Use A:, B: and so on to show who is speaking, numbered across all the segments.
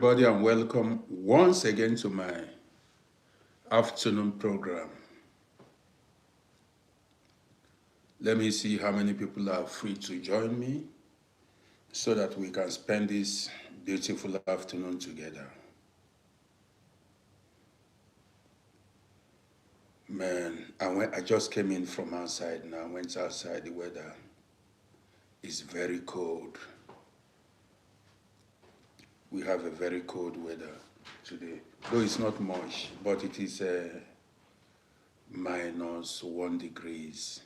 A: Everybody, and welcome once again to my afternoon program. Let me see how many people are free to join me so that we can spend this beautiful afternoon together. Man, I just came in from outside now. I went outside. The weather is very cold. We have a very cold weather today. Though it's not much, but it is -1 degrees.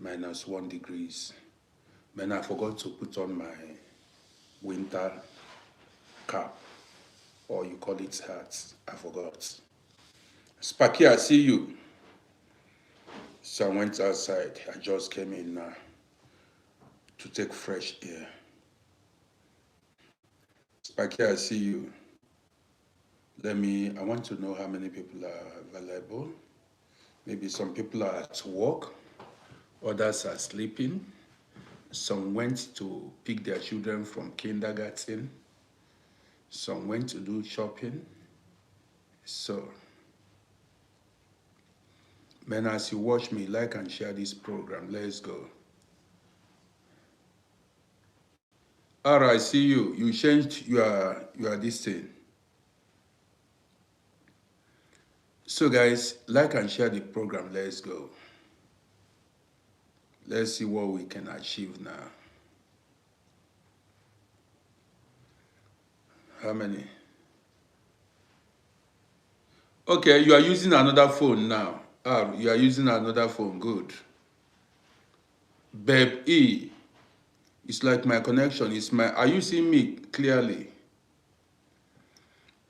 A: -1 degrees. Man, I forgot to put on my winter cap, or you call it hat. I forgot. Sparky, I see you. So I went outside. I just came in now to take fresh air. Sparky, I see you. I want to know how many people are available. Maybe some people are at work, others are sleeping. Some went to pick their children from kindergarten. Some went to do shopping. So, man, as you watch me, like and share this program. Let's go. All right, see you. You changed your this thing. So, guys, like and share the program. Let's go. Let's see what we can achieve now. How many? Okay, you are using another phone now. Ah, you are using another phone. Good. Babe E. It's like my connection. Are you seeing me clearly?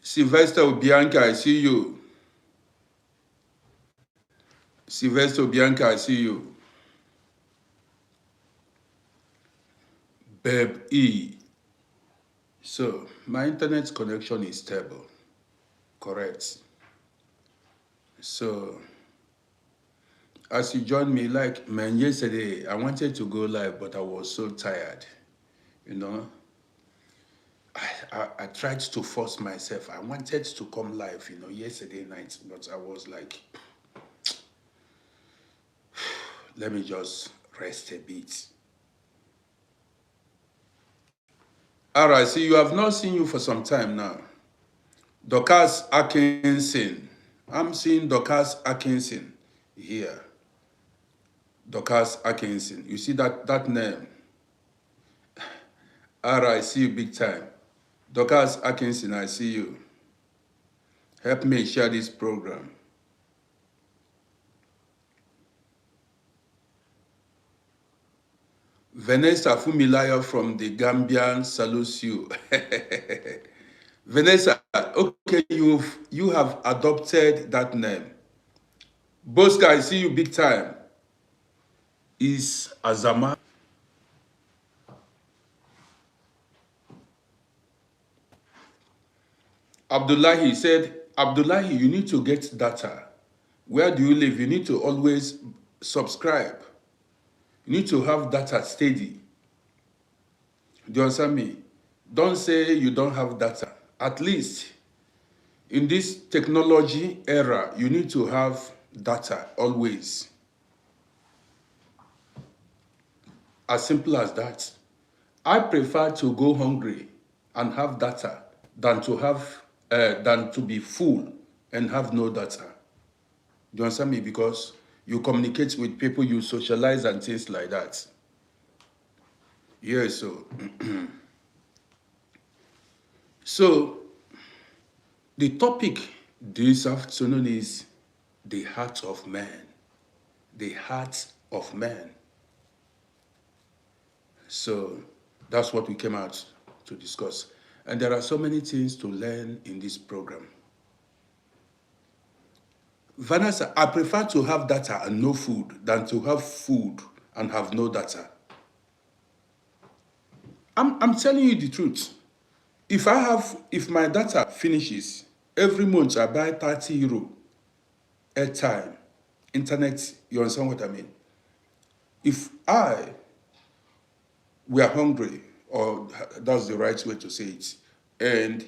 A: Sylvester Bianca, I see you. Sylvester Bianca, I see you. Babe E. So, my internet connection is stable. Correct. So, as you join me, like, man, yesterday, I wanted to go live, but I was so tired. You know, I tried to force myself. I wanted to come live, yesterday night, but I was like, let me just rest a bit. All right, see, you have not seen you for some time now. Dorcas Atkinson. I'm seeing Dorcas Atkinson here. Dorcas Atkinson. You see that name? All right, see you big time. Dorcas Atkinson, I see you. Help me share this program. Vanessa Fumilayo from the Gambian salutes you. Vanessa, okay, you have adopted that name. Bosca, I see you big time. Is Azama. Abdullahi said, Abdullahi, you need to get data. Where do you live? You need to always subscribe. You need to have data steady. Do you understand me? Don't say you don't have data. At least in this technology era, you need to have data always. As simple as that. I prefer to go hungry and have data than to be full and have no data. Do you understand me? Because you communicate with people, you socialize and things like that. Yeah, so the topic this afternoon is the heart of man. The heart of man. So that's what we came out to discuss. And there are so many things to learn in this program. Vanessa, I prefer to have data and no food than to have food and have no data. I'm telling you the truth. If my data finishes, every month I buy 30 euro airtime, internet, you understand what I mean? If we are hungry, or that's the right way to say it, and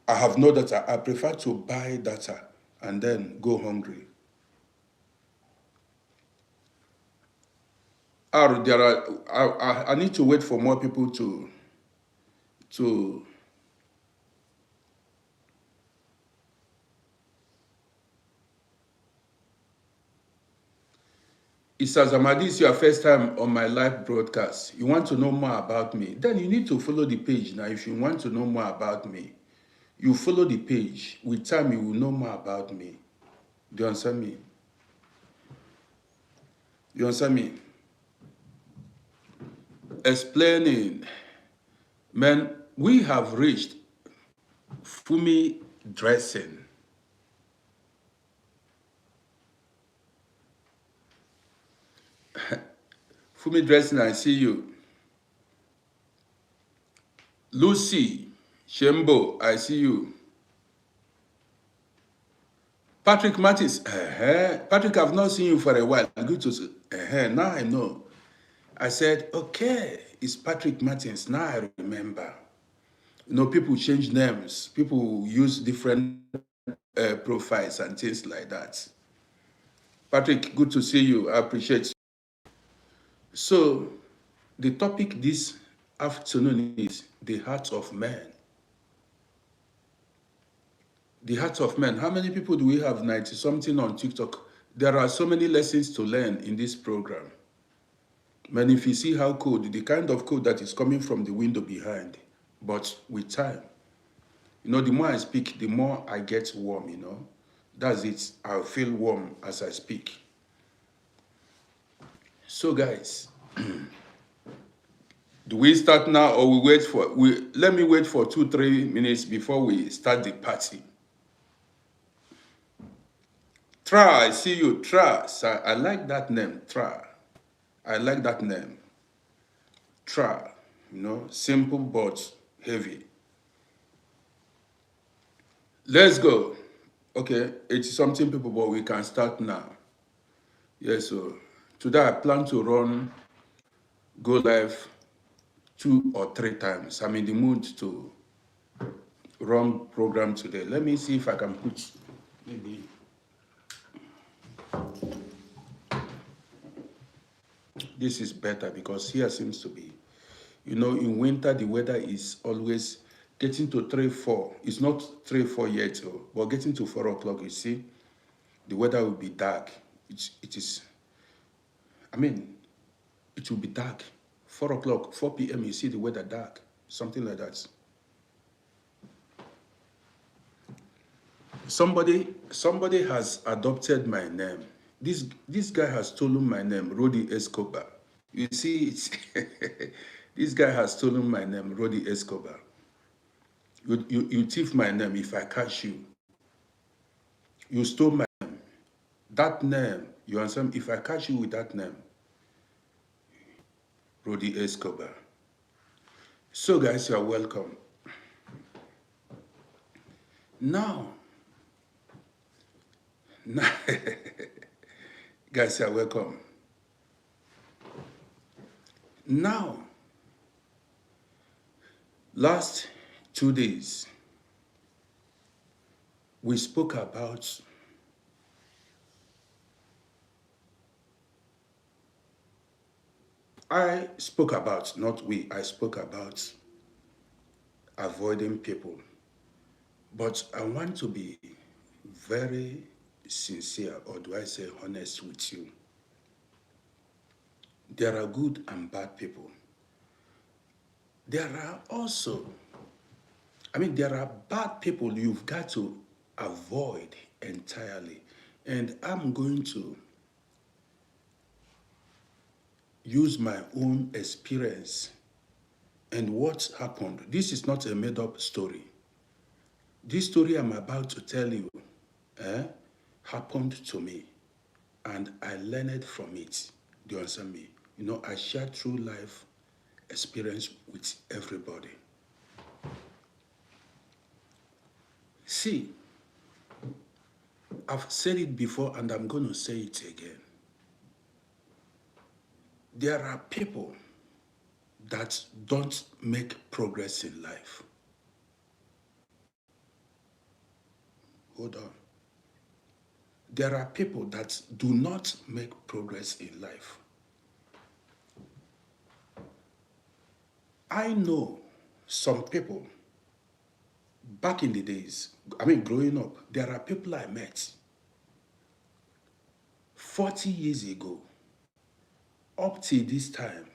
A: I have no data, I prefer to buy data and then go hungry. Or there are, I need to wait for more people to. It's as Amadi, it's your first time on my live broadcast. You want to know more about me, then you need to follow the page. Now, if you want to know more about me, you follow the page. With time, you will know more about me. Do you understand me? You understand me? Explaining. Man, we have reached Fumi dressing. Fumi dressing, I see you. Lucy Shembo, I see you. Patrick Martins, Patrick, I've not seen you for a while. Good to see. Now I know. I said, okay, it's Patrick Martins. Now I remember. You know, people change names. People use different profiles and things like that. Patrick, good to see you. I appreciate you. So, the topic this afternoon is the heart of man. The heart of man. How many people do we have? 90 something on TikTok. There are so many lessons to learn in this program. Man, if you see how code, the kind of code that is coming from the window behind, but with time, you know, the more I speak, the more I get warm, you know. That's it. I'll feel warm as I speak. So, guys, do we start now or we wait for, let me wait for 2-3 minutes before we start the party. Tra, I see you, Tra. I like that name, Tra. I like that name. Tra, you know, simple but heavy. Let's go. Okay, 80 something people, but we can start now. Yes, so today I plan to go live 2 or 3 times. I'm in the mood to run program today. Let me see if I can put maybe. This is better because here seems to be, you know, in winter the weather is always getting to 3-4. It's not 3-4 yet, but getting to 4 o'clock, you see, the weather will be dark. It is, I mean, it will be dark. 4 o'clock, 4 p.m., you see the weather dark, something like that. Somebody has adopted my name. This guy has stolen my name, Rodi Escobar. You see, this guy has stolen my name, Rodi Escobar. You thief my name. If I catch you, you stole my name. That name, you understand? If I catch you with that name, Rodi Escobar. So guys, you are welcome. Now, guys, you are welcome. Now, last 2 days, we spoke about I spoke about avoiding people. But I want to be very sincere, or do I say honest with you. There are good and bad people. There are also, there are bad people you've got to avoid entirely. And I'm going to use my own experience and what happened. This is not a made-up story. This story I'm about to tell you happened to me, and I learned from it. Do you understand me? You know, I share true life experience with everybody. See, I've said it before and I'm going to say it again. There are people that don't make progress in life. hold on. There are people that do not make progress in life. I know some people back in the days, growing up, there are people I met 40 years ago. Up till this time,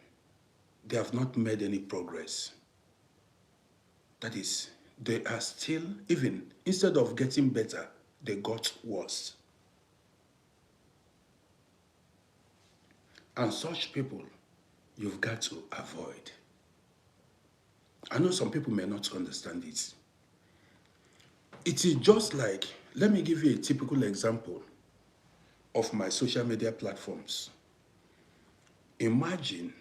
A: they have not made any progress. That is, they are still, even instead of getting better, they got worse. And such people, you've got to avoid. I know some people may not understand it. It is just like, let me give you a typical example of my social media platforms. Imagine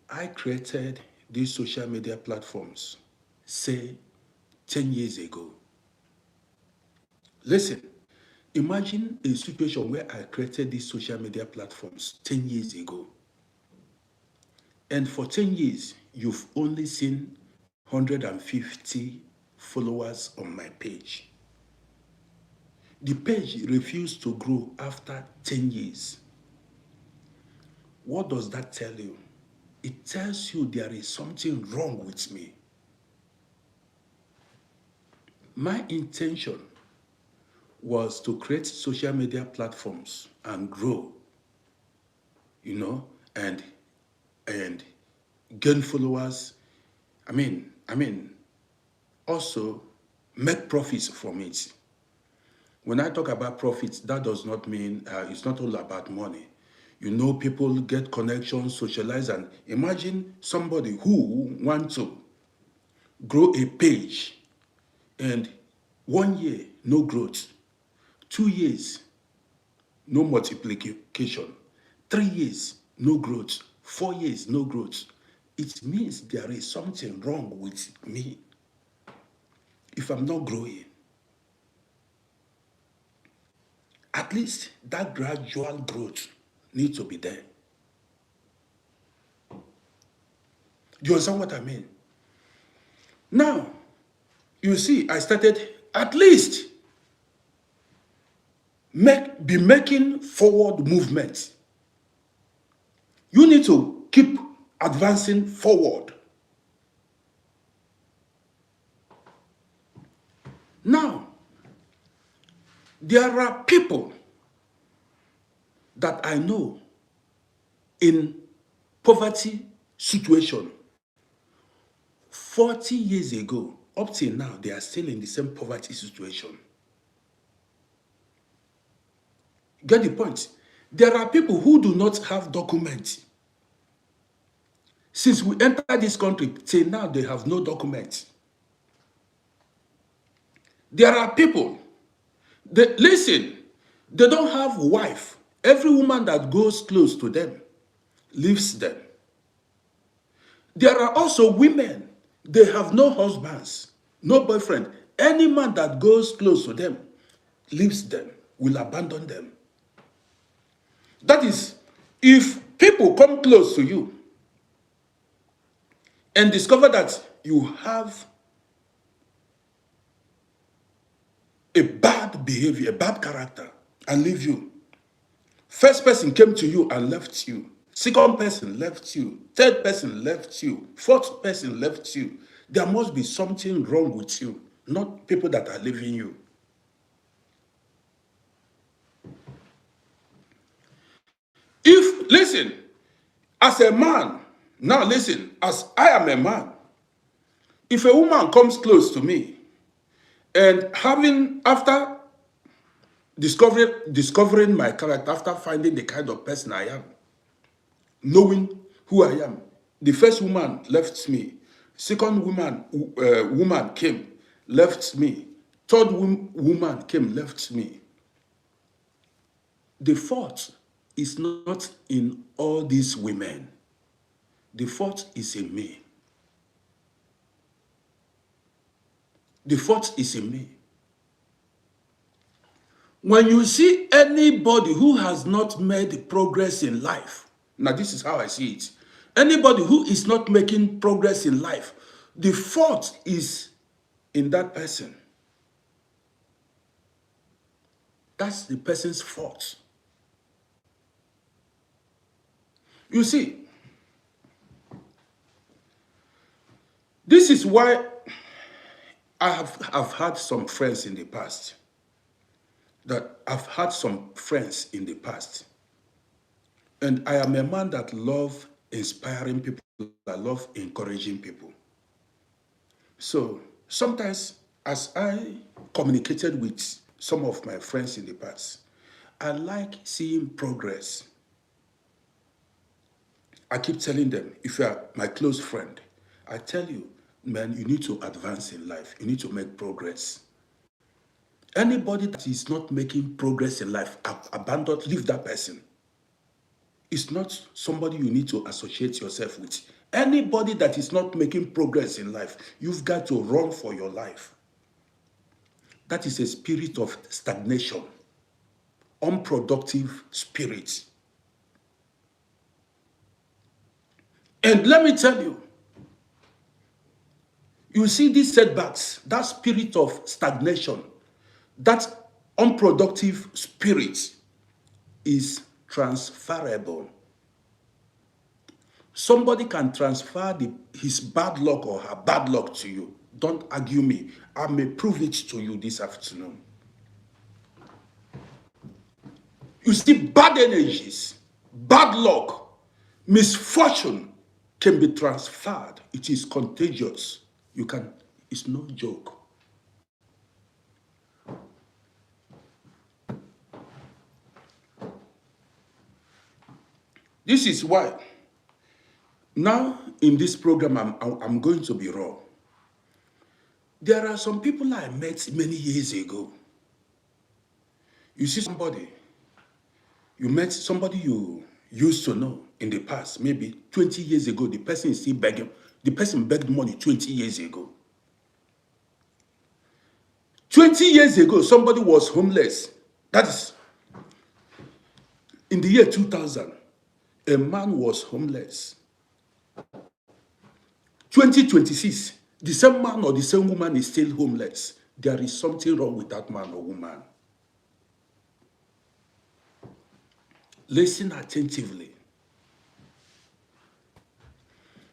A: I created these social media platforms, say, 10 years ago. Listen, imagine a situation where I created these social media platforms 10 years ago. And for 10 years, you've only seen 150 followers on my page. The page refused to grow after 10 years. What does that tell you? It tells you there is something wrong with me. My intention was to create social media platforms and grow, and gain followers. Also make profits from it. When I talk about profits, that does not mean it's not all about money. People get connections, socialize, and imagine somebody who wants to grow a page and 1 year, no growth. 2 years, no multiplication. 3 years, no growth. 4 years, no growth. It means there is something wrong with me if I'm not growing. At least that gradual growth needs to be there. Do you understand what I mean? Now, you see, I started at least be making forward movements. You need to keep advancing forward. Now, there are people that I know in poverty situation 40 years ago, up till now, they are still in the same poverty situation. Get the point? There are people who do not have documents. Since we entered this country, till now, they have no documents. There are people, they don't have a wife. Every woman that goes close to them leaves them. There are also women, they have no husbands, no boyfriend. Any man that goes close to them leaves them, will abandon them. That is, if people come close to you and discover that you have a bad behavior, a bad character, and leave you. First person came to you and left you. Second person left you. Third person left you. Fourth person left you. There must be something wrong with you, not people that are leaving you. Listen, as a man, now listen, as I am a man, if a woman comes close to me and after discovering my character, after finding the kind of person I am, knowing who I am, the first woman left me, second woman came, left me, third woman came, left me. The fault is not in all these women. The fault is in me. The fault is in me. When you see anybody who has not made progress in life, now this is how I see it. Anybody who is not making progress in life, the fault is in that person. That's the person's fault. You see, this is why I've had some friends in the past. And I am a man that love inspiring people. I love encouraging people. So sometimes as I communicated with some of my friends in the past, I like seeing progress. I keep telling them, if you are my close friend, I tell you, man, you need to advance in life. You need to make progress. Anybody that is not making progress in life, abandon, leave that person. It's not somebody you need to associate yourself with. Anybody that is not making progress in life, you've got to run for your life. That is a spirit of stagnation, unproductive spirit. And let me tell you, you see these setbacks, that spirit of stagnation, that unproductive spirit is transferable. Somebody can transfer his bad luck or her bad luck to you. Don't argue me. I may prove it to you this afternoon. You see, bad energies, bad luck, misfortune can be transferred. It is contagious. It's no joke. This is why now in this program I'm going to be raw. There are some people I met many years ago. You see somebody, you met somebody you used to know in the past, maybe 20 years ago, the person is still begging. The person begged money 20 years ago. 20 years ago, somebody was homeless. That is, in the year 2000, a man was homeless. 2026, the same man or the same woman is still homeless. There is something wrong with that man or woman. Listen attentively.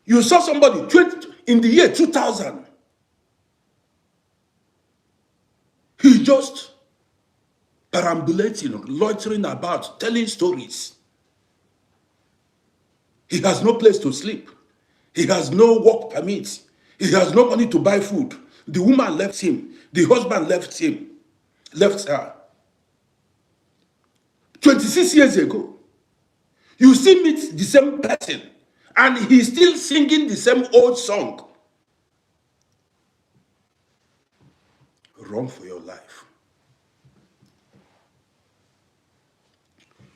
A: You saw somebody in the year 2000. He just perambulating, loitering about, telling stories. He has no place to sleep. He has no work permit. He has no money to buy food. The woman left him. The husband left her. 26 years ago. You still meet the same person and he's still singing the same old song. Run for your life.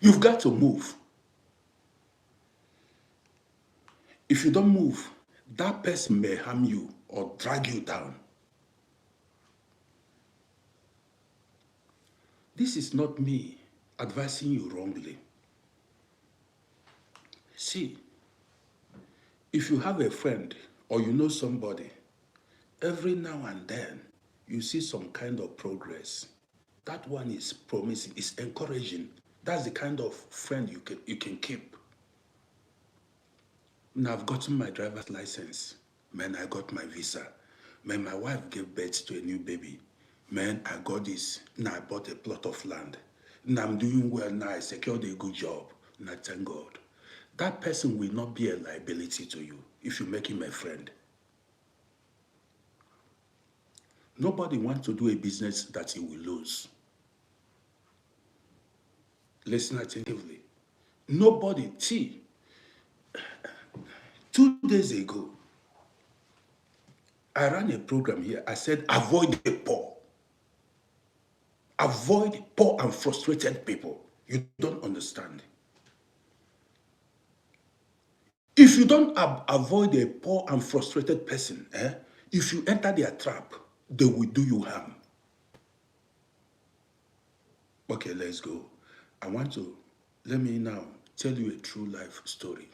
A: You've got to move. If you don't move, that person may harm you or drag you down. This is not me advising you wrongly. See, if you have a friend or you know somebody, every now and then you see some kind of progress. That one is promising, is encouraging. That's the kind of friend you can keep. Now I've gotten my driver's license. Man, I got my visa. Man, my wife gave birth to a new baby. Man, I got this. Now I bought a plot of land. Now I'm doing well. Now I secured a good job. Now thank God. That person will not be a liability to you if you make him a friend. Nobody wants to do a business that he will lose. Listen attentively. Nobody. See, 2 days ago, I ran a program here. I said, avoid the poor. Avoid poor and frustrated people. You don't understand. If you don't avoid a poor and frustrated person, if you enter their trap, they will do you harm. Okay, let's go. Let me now tell you a true life story.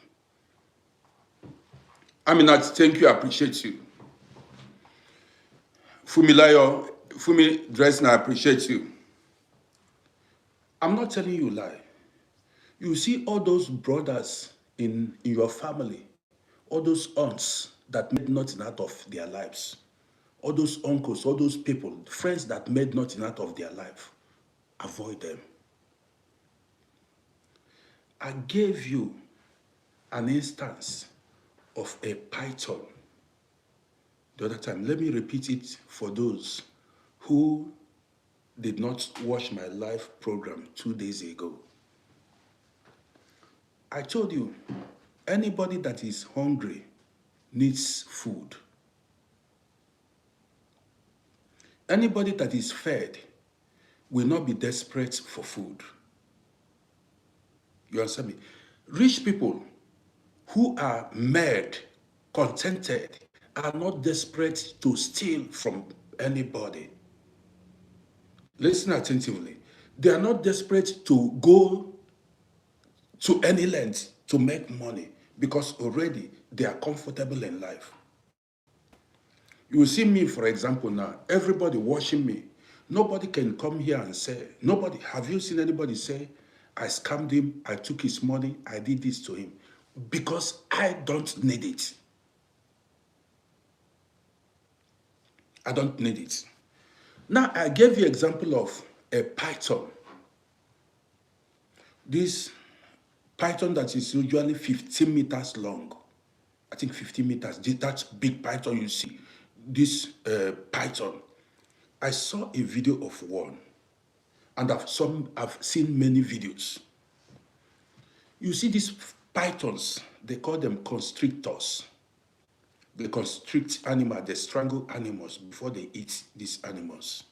A: Aminat, thank you, I appreciate you. Fumi Dresner, I appreciate you. I'm not telling you a lie. You see all those brothers in your family, all those aunts that made nothing out of their lives, all those uncles, all those people, friends that made nothing out of their life. Avoid them. I gave you an instance of a python the other time. Let me repeat it for those who did not watch my live program 2 days ago. I told you, anybody that is hungry needs food. Anybody that is fed will not be desperate for food. You understand me? Rich people who are made, contented, are not desperate to steal from anybody. Listen attentively. They are not desperate to go to any length to make money because already they are comfortable in life. You will see me, for example, now, everybody watching me. Nobody can come here and say, nobody, have you seen anybody say, I scammed him, I took his money, I did this to him? Because I don't need it. I don't need it. Now, I gave you example of a python. This python that is usually 15 meters long. I think 15 meters. That big python you see. This python. I saw a video of one. And I've seen many videos. You see these pythons, they call them constrictors. They constrict animals, they strangle animals before they eat these animals.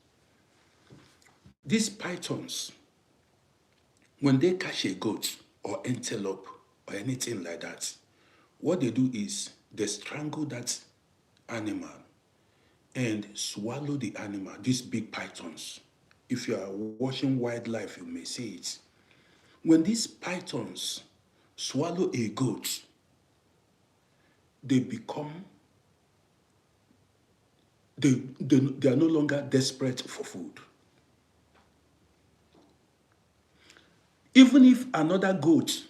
A: These pythons, when they catch a goat or antelope or anything like that, what they do is they strangle that animal and swallow the animal, these big pythons. If you are watching wildlife, you may see it. When these pythons swallow a goat, they become, they are no longer desperate for food. Even if another goat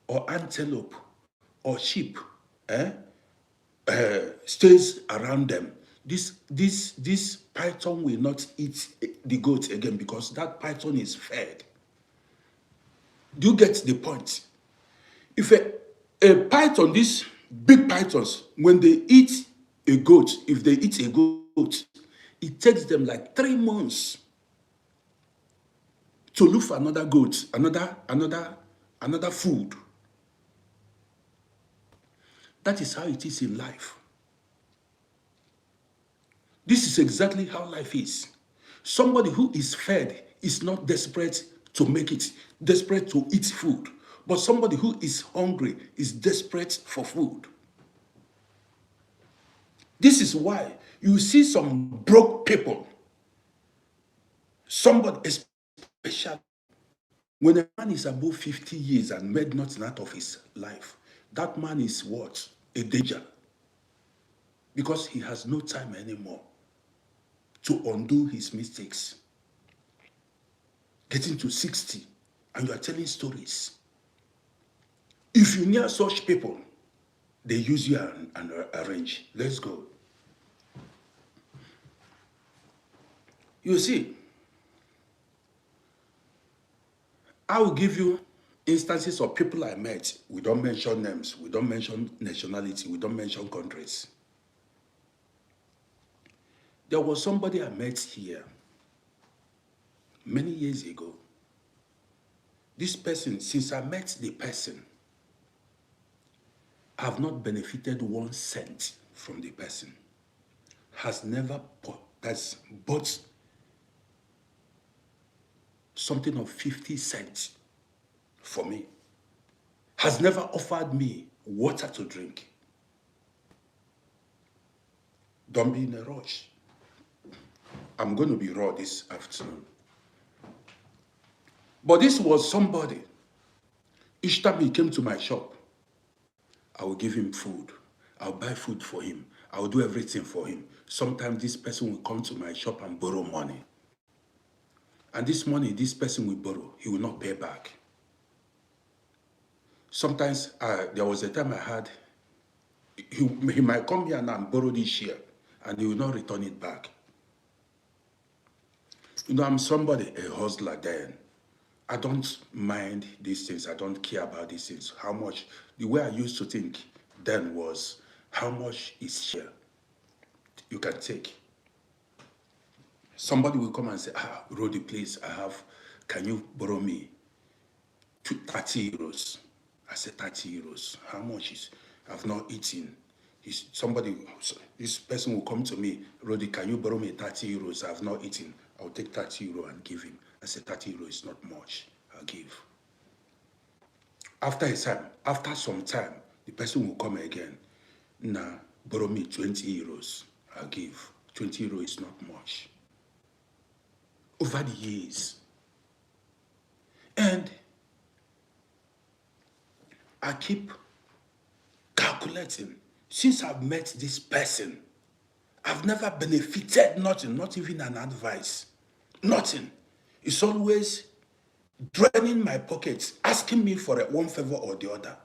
A: or antelope or sheep stays around them, this python will not eat the goat again because that python is fed. Do you get the point? If a python, these big pythons, when they eat a goat, if they eat a goat, it takes them like 3 months to look for another goat, another food. That is how it is in life. This is exactly how life is. Somebody who is fed is not desperate to make it, desperate to eat food. But somebody who is hungry is desperate for food. This is why you see some broke people. Somebody, especially when a man is above 50 years and made nothing out of his life, that man is what? A danger. Because he has no time anymore to undo his mistakes. Getting to 60 and you are telling stories. If you near such people, they use you and arrange. Let's go. You see, I will give you instances of people I met. We don't mention names. We don't mention nationality. We don't mention countries. There was somebody I met here many years ago. This person, since I met the person, I have not benefited 1 cent from the person. Has never bought something of 50 cents for me. Has never offered me water to drink. Don't be in a rush. I'm going to be raw this afternoon. But this was somebody. Each time he came to my shop, I will give him food. I'll buy food for him. I will do everything for him. Sometimes this person will come to my shop and borrow money. And this money this person will borrow, he will not pay back. Sometimes there was a time I had, he might come here now and borrow this share, and he will not return it back. You know, I'm somebody, a hustler then. I don't mind these things. I don't care about these things. How much, the way I used to think then was, how much is share you can take? Somebody will come and say, Rodi, please, can you borrow me 30 euros? I said, 30 euros. How much is, I've not eaten. This person will come to me, Rodi, can you borrow me 30 euros? I've not eaten. I'll take 30 euros and give him. I said, 30 euros is not much. I'll give. After some time, the person will come again. Nah, borrow me 20 euros. I'll give. 20 euros is not much. Over the years. And I keep calculating. Since I've met this person, I've never benefited nothing, not even an advice. Nothing. It's always draining my pockets, asking me for one favor or the other.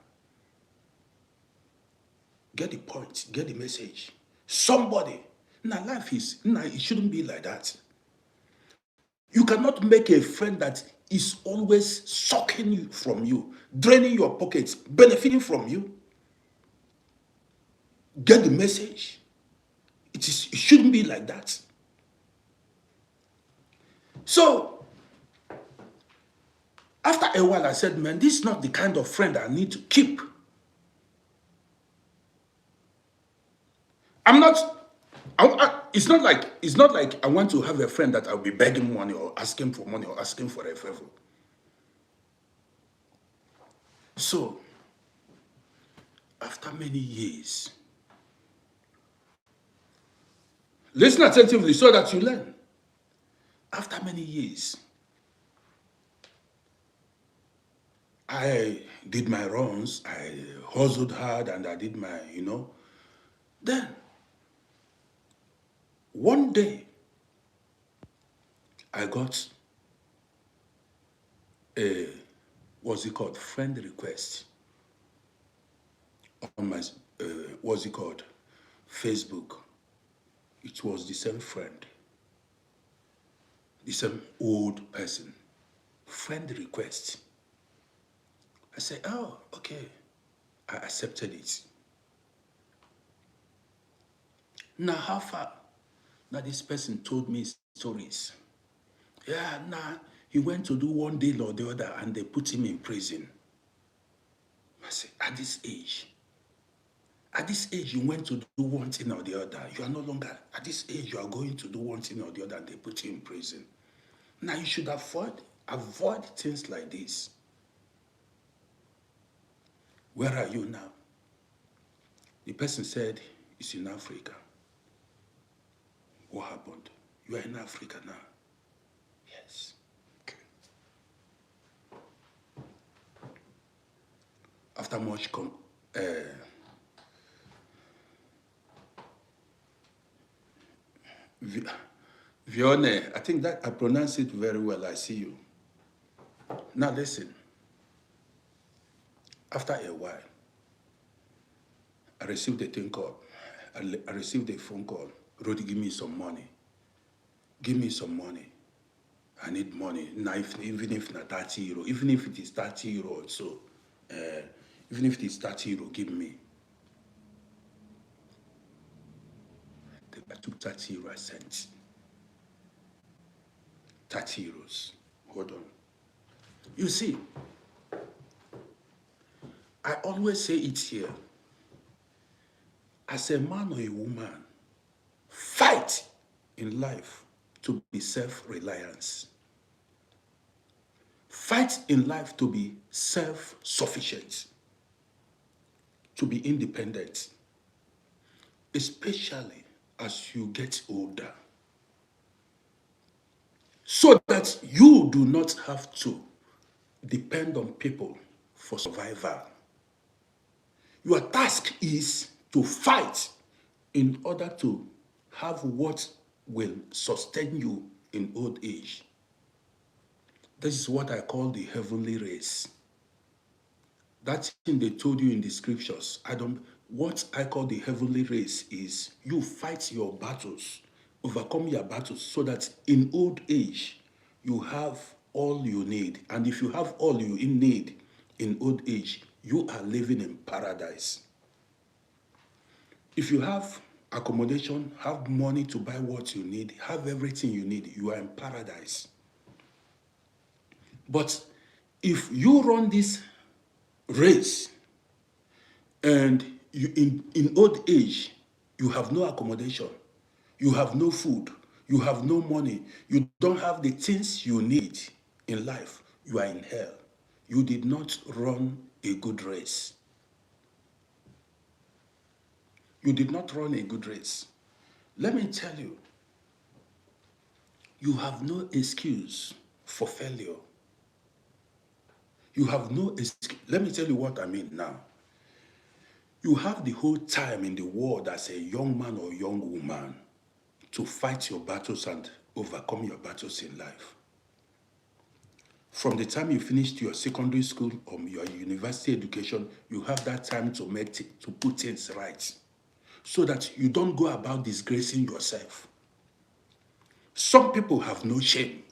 A: Get the point, get the message. Somebody. Now it shouldn't be like that. You cannot make a friend that is always sucking you from you, draining your pockets, benefiting from you. Get the message. It shouldn't be like that. So, after a while, I said, man, this is not the kind of friend I need to keep. It's not like I want to have a friend that I'll be begging money or asking for money or asking for a favor. So, after many years, listen attentively so that you learn. After many years, I did my runs, I hustled hard, and I did my, Then, one day, I got a, friend request on my, Facebook. It was the same friend, the same old person. Friend request. I said, oh, okay. I accepted it. Now, how far? Now, this person told me stories. Yeah, he went to do one deal or the other and they put him in prison. I said, at this age, you went to do one thing or the other. You are no longer, at this age, you are going to do one thing or the other and they put you in prison. Now, you should avoid things like this. Where are you now? The person said, it's in Africa. What happened? You are in Africa now. Yes. Okay. After much Vione, I think that I pronounce it very well. I see you. Now listen. After a while, I received a phone call. I received a phone call. Rodi, give me some money. Give me some money. I need money. Now, even if not 30 euro, even if it is 30 euro or so, even if it is 30 euro, give me. I took 30 euro, I sent 30 euros. Hold on. You see, I always say it here. As a man or a woman, fight in life to be self-reliance. Fight in life to be self-sufficient, to be independent, especially as you get older, so that you do not have to depend on people for survival. Your task is to fight in order to have what will sustain you in old age. This is what I call the heavenly race. That thing they told you in the scriptures, what I call the heavenly race is you fight your battles, overcome your battles, so that in old age, you have all you need. And if you have all you need in old age, you are living in paradise. If you have accommodation, have money to buy what you need, have everything you need, you are in paradise. But if you run this race and you in old age, you have no accommodation, you have no food, you have no money, you don't have the things you need in life, you are in hell. You did not run a good race. You did not run a good race. Let me tell you, you have no excuse for failure. You have no excuse. Let me tell you what I mean now. You have the whole time in the world as a young man or young woman to fight your battles and overcome your battles in life. From the time you finished your secondary school or your university education, you have that time to put things right, so that you don't go about disgracing yourself. Some people have no shame.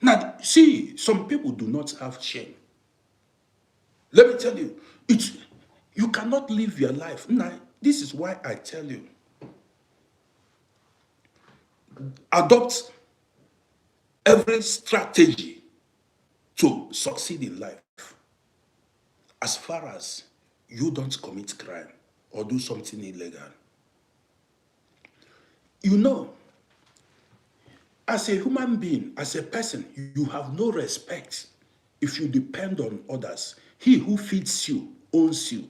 A: Now, see, some people do not have shame. Let me tell you, you cannot live your life. Now, this is why I tell you, adopt every strategy to succeed in life, as far as you don't commit crime or do something illegal. You know, as a human being, as a person, you have no respect if you depend on others. He who feeds you owns you.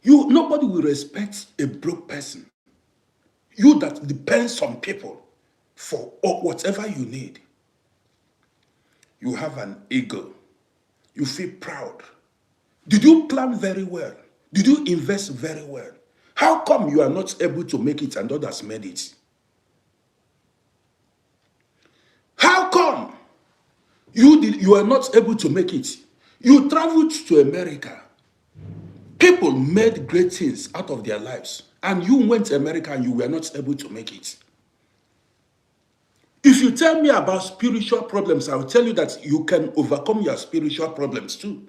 A: Nobody will respect a broke person. You that depends on people for whatever you need. You have an ego. You feel proud. Did you plan very well? Did you invest very well? How come you are not able to make it and others made it? How come you are not able to make it? You traveled to America. People made great things out of their lives. And you went to America and you were not able to make it. If you tell me about spiritual problems, I will tell you that you can overcome your spiritual problems too.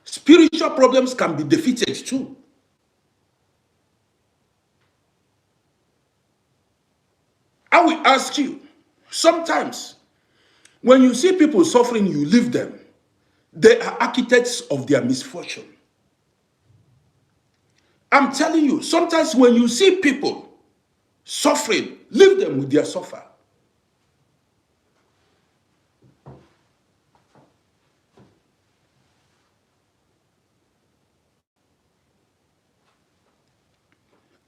A: Spiritual problems can be defeated too. I will ask you, sometimes when you see people suffering, you leave them. They are architects of their misfortune. I'm telling you, sometimes when you see people suffering, leave them with their suffer.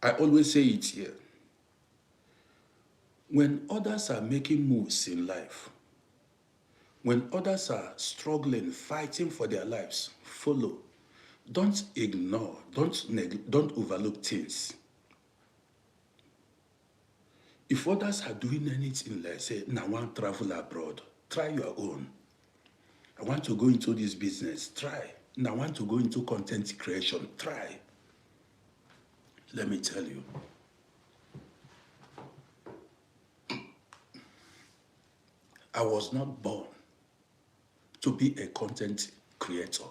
A: I always say it here. When others are making moves in life, when others are struggling, fighting for their lives, follow. Don't ignore, don't overlook things. If others are doing anything, like say, now I want to travel abroad, try your own. I want to go into this business, try. Now I want to go into content creation, try. Let me tell you, I was not born to be a content creator.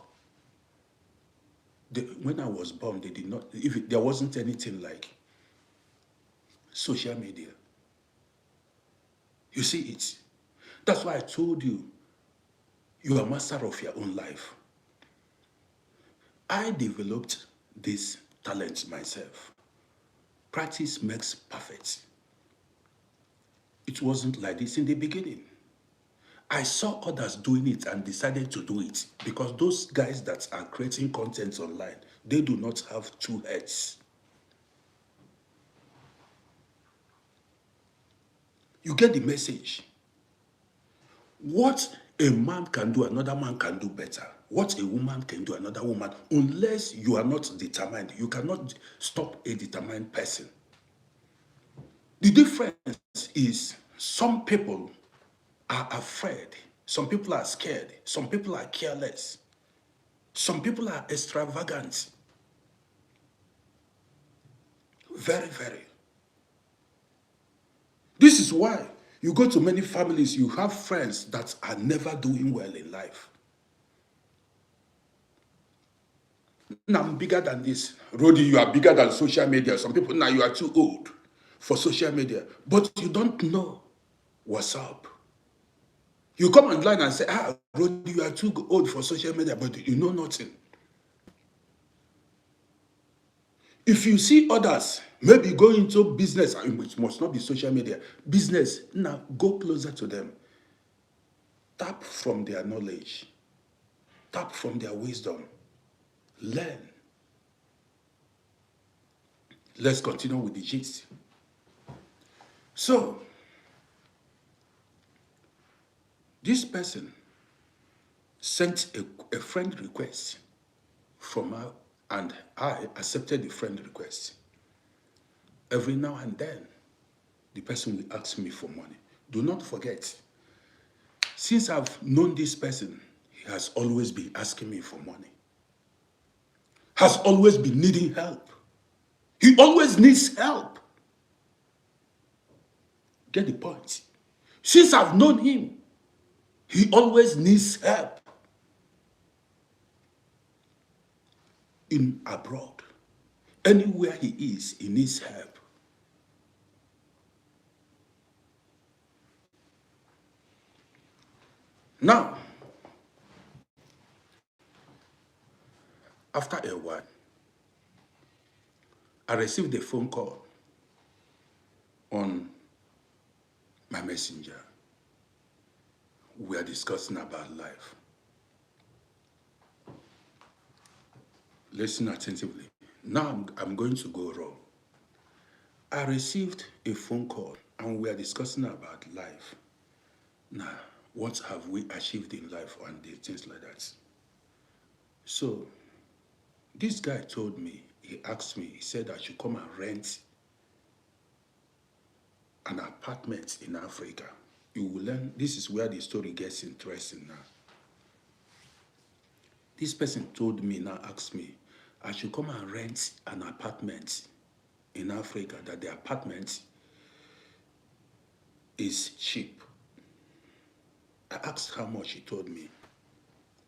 A: When I was born, they did not, there wasn't anything like social media. You see it. That's why I told you, you are master of your own life. I developed this talent myself. Practice makes perfect. It wasn't like this in the beginning. I saw others doing it and decided to do it, because those guys that are creating content online, they do not have two heads. You get the message. What a man can do, another man can do better. What a woman can do, another woman, unless you are not determined. You cannot stop a determined person. The difference is some people are afraid, some people are scared, some people are careless, some people are extravagant. Very, very. This is why you go to many families, you have friends that are never doing well in life. Now I'm bigger than this. Rodi, you are bigger than social media. Some people now you are too old for social media, but you don't know what's up. You come online and say, Rodi, you are too old for social media, but you know nothing. If you see others, maybe go into business, which must not be social media, business, now go closer to them. Tap from their knowledge. Tap from their wisdom. Learn. Let's continue with the gist. So, this person sent a friend request from her, and I accepted the friend request. Every now and then, the person will ask me for money. Do not forget, since I've known this person, he has always been asking me for money. Has always been needing help. He always needs help. Get the point? Since I've known him, he always needs help. In abroad, anywhere he is, he needs help. Now, after a while, I received a phone call on my messenger. We are discussing about life. Listen attentively. Now I'm going to go wrong. I received a phone call and we are discussing about life. Now, what have we achieved in life and things like that? So, this guy told me, he asked me, he said I should come and rent an apartment in Africa. You will learn, this is where the story gets interesting now. This person told me, now asked me, I should come and rent an apartment in Africa, that the apartment is cheap. I asked how much, he told me.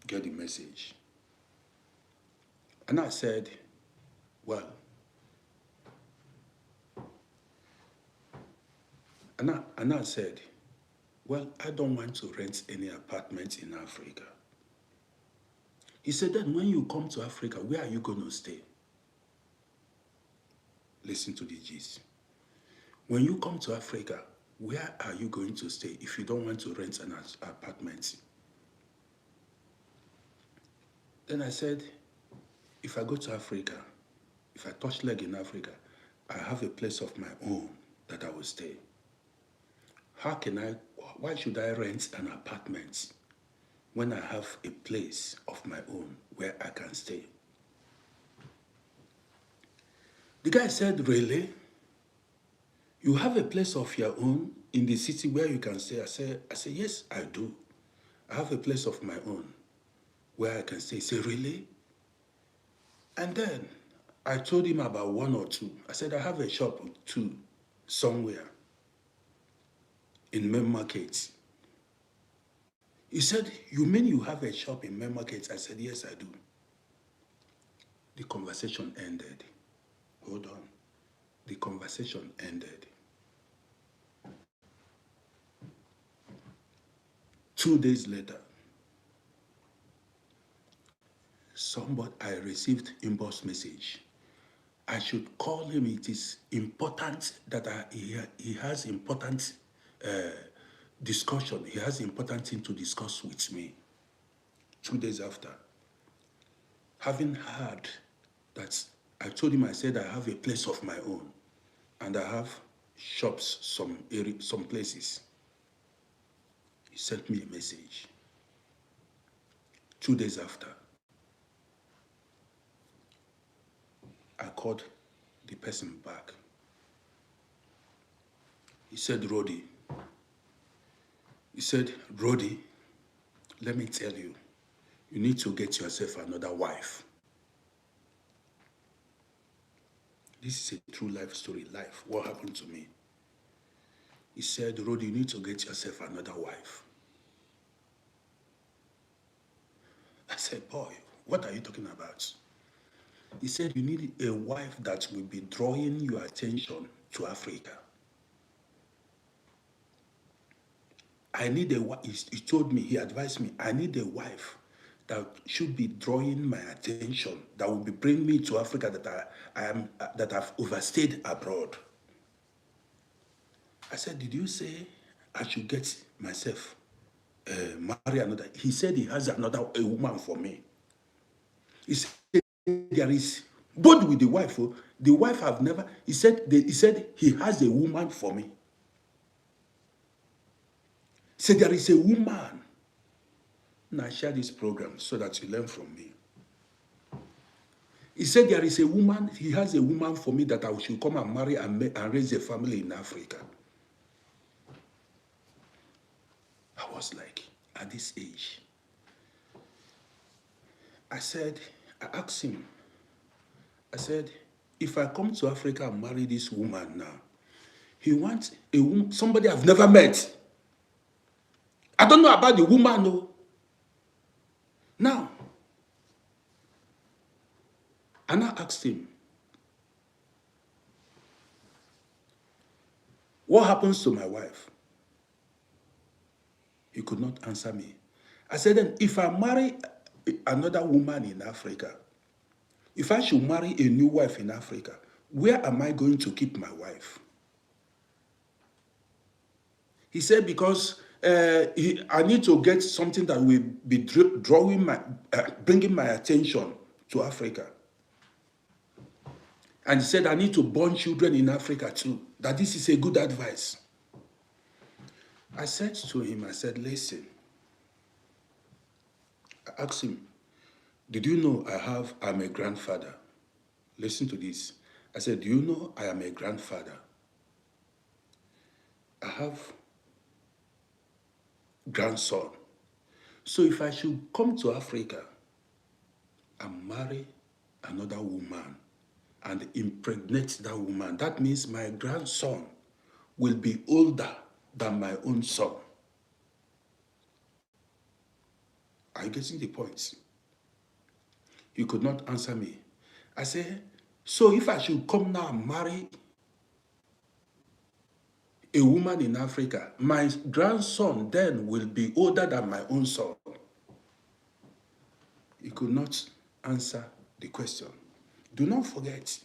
A: Get the message. And I said, well, and I said, well, I don't want to rent any apartment in Africa. He said, then when you come to Africa, where are you going to stay? Listen to the gist. When you come to Africa, where are you going to stay if you don't want to rent an apartment? Then I said, if I go to Africa, if I touch leg in Africa, I have a place of my own that I will stay. Why should I rent an apartment when I have a place of my own where I can stay? The guy said, really? You have a place of your own in the city where you can stay? I said, yes, I do. I have a place of my own where I can stay. He said, really? And then I told him about one or two. I said, I have a shop or two somewhere in Main Market. He said, you mean you have a shop in Main Market? I said, yes, I do. The conversation ended. Hold on. The conversation ended. 2 days later, I received inbox message. I should call him. It is important that he has important discussion. He has important thing to discuss with me. 2 days after, having heard that, I told him, I said, I have a place of my own and I have shops, some places. He sent me a message. 2 days after, I called the person back. He said, Rody, Rody, let me tell you, you need to get yourself another wife. This is a true life story, what happened to me. He said, Rody, you need to get yourself another wife. I said, boy, what are you talking about? He said, you need a wife that will be drawing your attention to Africa. I need a wife. He told me, he advised me, I need a wife that should be drawing my attention, that will be bringing me to Africa, that I've overstayed abroad. I said, did you say I should get myself marry another? He said he has a woman for me. He said there is, both with the wife have never, he said he has a woman for me. He said there is a woman. Now I share this program so that you learn from me. He said there is a woman, he has a woman for me that I should come and marry and raise a family in Africa. I was like, at this age. I asked him, I said, if I come to Africa and marry this woman now, he wants a woman, somebody I've never met. I don't know about the woman, no. Now, and I asked him, what happens to my wife? He could not answer me. I said, then if I marry another woman in Africa, if I should marry a new wife in Africa, where am I going to keep my wife? He said, because I need to get something that will be bringing my attention to Africa. And he said, I need to born children in Africa too, that this is a good advice. I said to him, I said, listen. I asked him, did you know I'm a grandfather? Listen to this. I said, do you know I am a grandfather? I have grandson. So if I should come to Africa and marry another woman and impregnate that woman, that means my grandson will be older than my own son. Are you getting the point? He could not answer me. I said, so if I should come now and marry a woman in Africa, my grandson then will be older than my own son. He could not answer the question. Do not forget,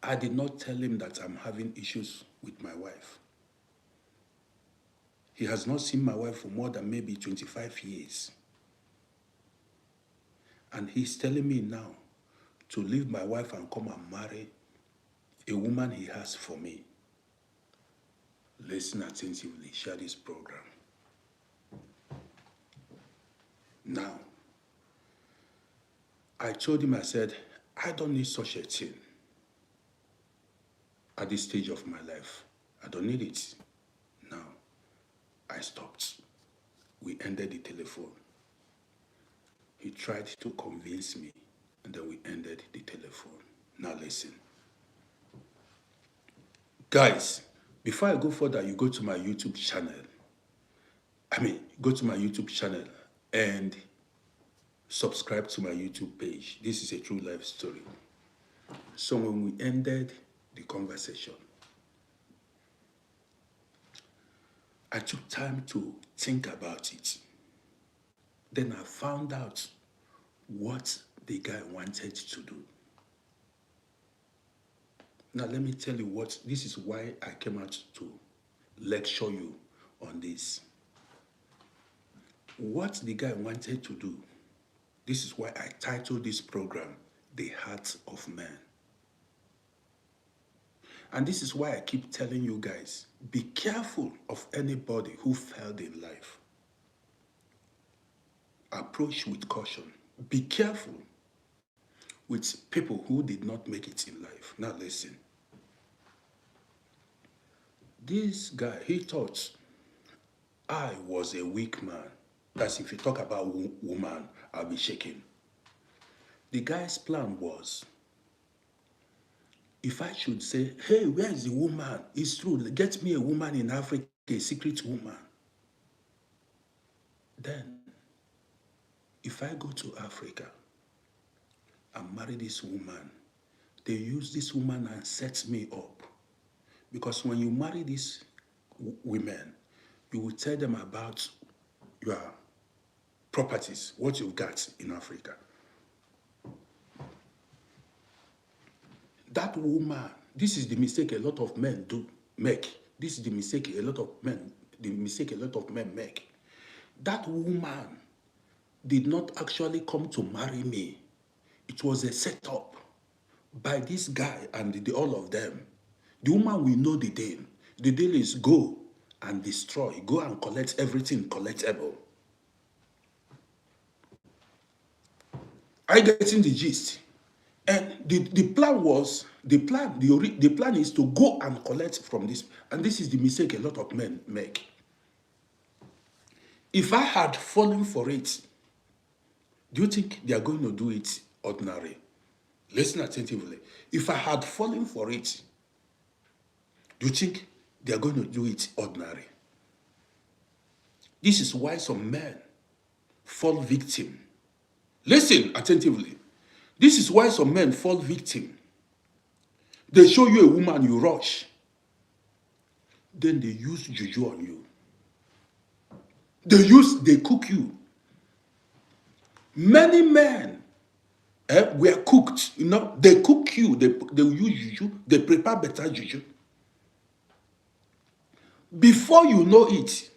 A: I did not tell him that I'm having issues with my wife. He has not seen my wife for more than maybe 25 years. And he's telling me now to leave my wife and come and marry a woman he has for me. Listen attentively, share this program. Now, I told him, I said, I don't need such a thing at this stage of my life. I don't need it. Now, I stopped. We ended the telephone. He tried to convince me, and then we ended the telephone. Now listen. Guys, before I go further, you go to my YouTube channel. Go to my YouTube channel and subscribe to my YouTube page. This is a true life story. So when we ended the conversation, I took time to think about it. Then I found out what the guy wanted to do. Now let me tell you this is why I came out to lecture you on this. What the guy wanted to do, this is why I titled this program, The Heart of Man. And this is why I keep telling you guys, be careful of anybody who failed in life. Approach with caution. Be careful with people who did not make it in life. Now listen. This guy, he thought I was a weak man. That's if you talk about woman, I'll be shaking. The guy's plan was, if I should say, hey, where is the woman? It's true, get me a woman in Africa, a secret woman. Then, if I go to Africa and marry this woman, they use this woman and set me up. Because when you marry these women, you will tell them about your properties, what you've got in Africa. That woman, this is the mistake a lot of men do make. This is the mistake a lot of men make. That woman did not actually come to marry me. It was a setup by this guy and all of them. The woman will know the deal. The deal is go and destroy, go and collect everything collectible. I getting the gist. And the plan was, the plan is to go and collect from this. And this is the mistake a lot of men make. If I had fallen for it, do you think they are going to do it ordinary? Listen attentively. If I had fallen for it, do you think they are going to do it ordinary? This is why some men fall victim. Listen attentively. This is why some men fall victim. They show you a woman, you rush. Then they use juju on you. They cook you. Many men were cooked. You know, they cook you. They will use juju. They prepare better juju. Before you know it,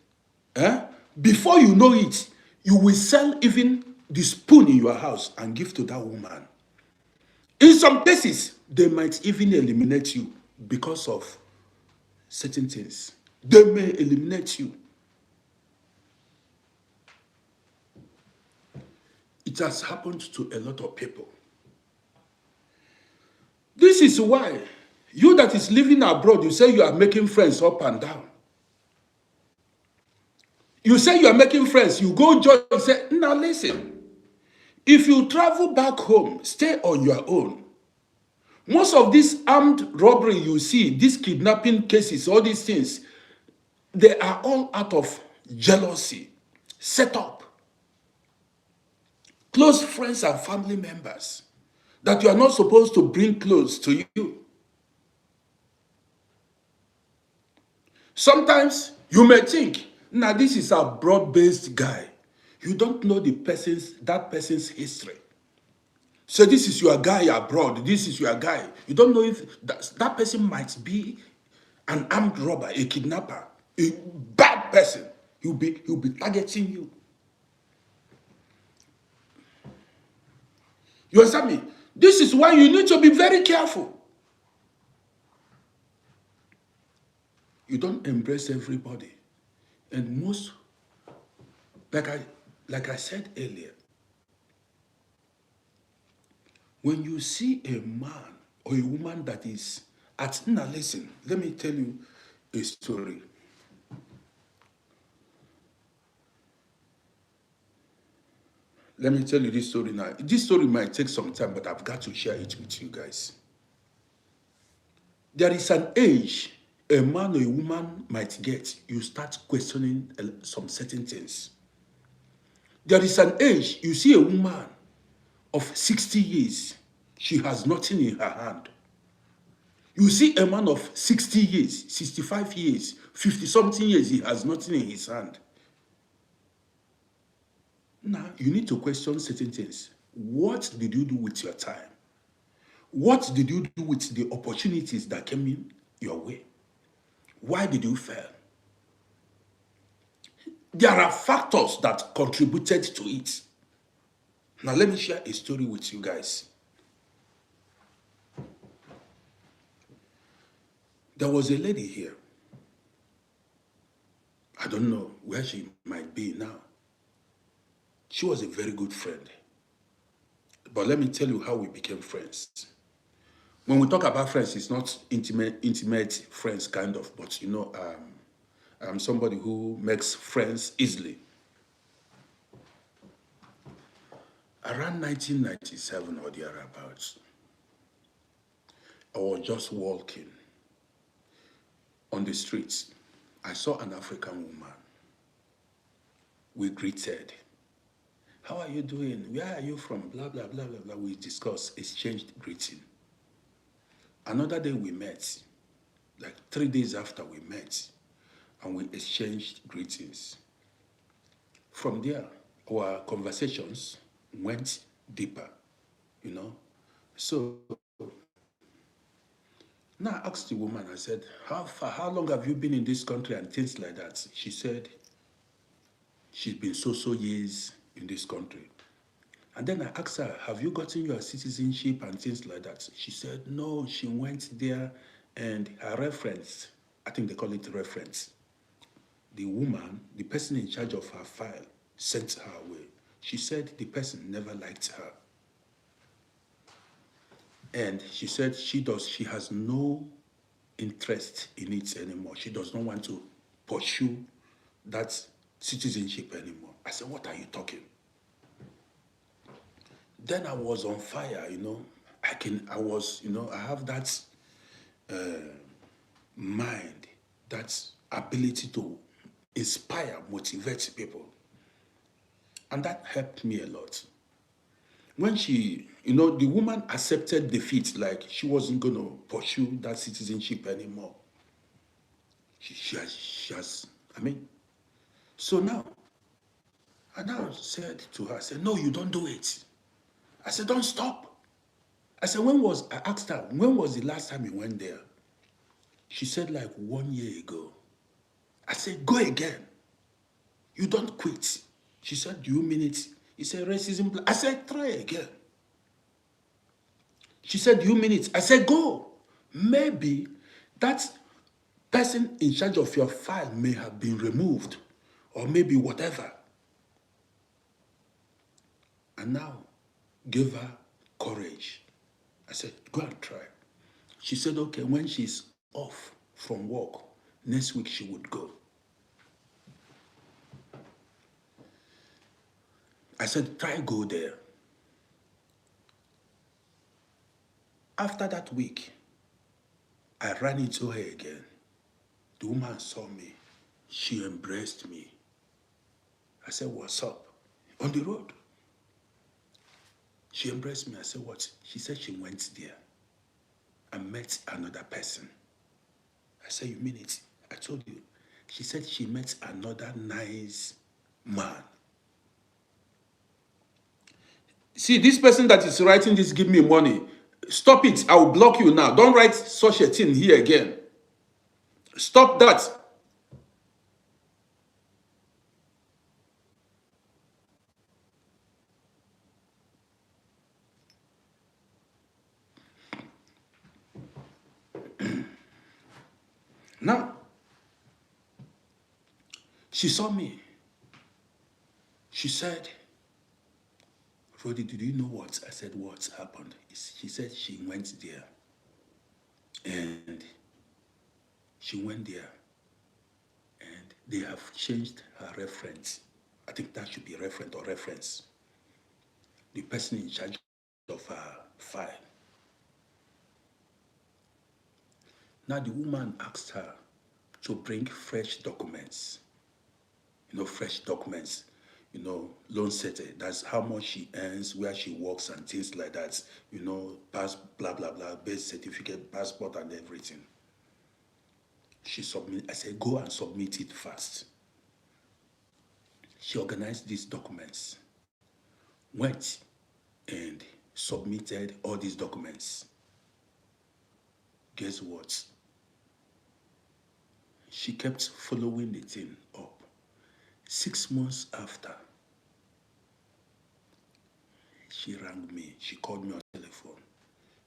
A: you will sell even the spoon in your house and give to that woman. In some cases, they might even eliminate you because of certain things. They may eliminate you. It has happened to a lot of people. This is why you that is living abroad, you say you are making friends up and down. You say you are making friends, you go join, you say, now listen, if you travel back home, stay on your own. Most of these armed robbery you see, these kidnapping cases, all these things, they are all out of jealousy, set up. Close friends and family members that you are not supposed to bring close to you. Sometimes you may think, now this is a broad-based guy. You don't know that person's history. So this is your guy abroad. This is your guy. You don't know if that person might be an armed robber, a kidnapper, a bad person. He'll be targeting you. You understand me? This is why you need to be very careful. You don't embrace everybody. And most, like I said earlier, when you see a man or a woman that is now listen, let me tell you a story. Let me tell you this story now. This story might take some time, but I've got to share it with you guys. There is an age a man or a woman might get, you start questioning some certain things. There is an age, you see a woman of 60 years, she has nothing in her hand. You see a man of 60 years, 65 years, 50-something years, he has nothing in his hand. Now, you need to question certain things. What did you do with your time? What did you do with the opportunities that came in your way? Why did you fail? There are factors that contributed to it. Now, let me share a story with you guys. There was a lady here. I don't know where she might be now. She was a very good friend. But let me tell you how we became friends. When we talk about friends, it's not intimate friends kind of, but I'm somebody who makes friends easily. Around 1997 or thereabouts, I was just walking on the streets. I saw an African woman. We greeted. How are you doing? Where are you from? Blah, blah, blah, blah, blah. We discussed, exchanged greeting. Another day we met, like 3 days after we met, and we exchanged greetings. From there, our conversations went deeper, you know. So now I asked the woman, I said, how long have you been in this country and things like that? She said, she's been so years in this country. And then I asked her, have you gotten your citizenship and things like that? She said, no, she went there and her reference, I think they call it reference, the woman, the person in charge of her file, sent her away. She said the person never liked her. And she said she has no interest in it anymore. She does not want to pursue that citizenship anymore. I said, what are you talking? Then I was on fire, I have that mind, that ability to inspire, motivate people. And that helped me a lot. When the woman accepted defeat, like she wasn't going to pursue that citizenship anymore. She has, so now, I now said to her, I said, no, you don't do it. I said, don't stop. I asked her, when was the last time you went there? She said, like 1 year ago. I said, go again. You don't quit. She said, do you mean it? He said, racism. I said, try again. She said, do you mean it? I said, go. Maybe that person in charge of your file may have been removed, or maybe whatever. And now, give her courage. I said, go and try. She said, okay, when she's off from work, next week she would go. I said, try go there. After that week, I ran into her again. The woman saw me. She embraced me. I said, what's up? On the road. She embraced me. I said, what? She said she went there and met another person. I said, you mean it? I told you. She said she met another nice man. See, this person that is writing this, give me money. Stop it. I will block you now. Don't write such a thing here again. Stop that. Now, she saw me. She said, Rodi, did you know what? I said, what happened? She said she went there. And she went there. And they have changed her reference. I think that should be referent or reference. The person in charge of her file. Now the woman asked her to bring fresh documents. Fresh documents. Loan settle. That's how much she earns, where she works, and things like that. Pass, blah, blah, blah, birth certificate, passport, and everything. She submitted. I said, go and submit it fast. She organized these documents, went and submitted all these documents. Guess what? She kept following the thing up. 6 months after, she rang me. She called me on telephone.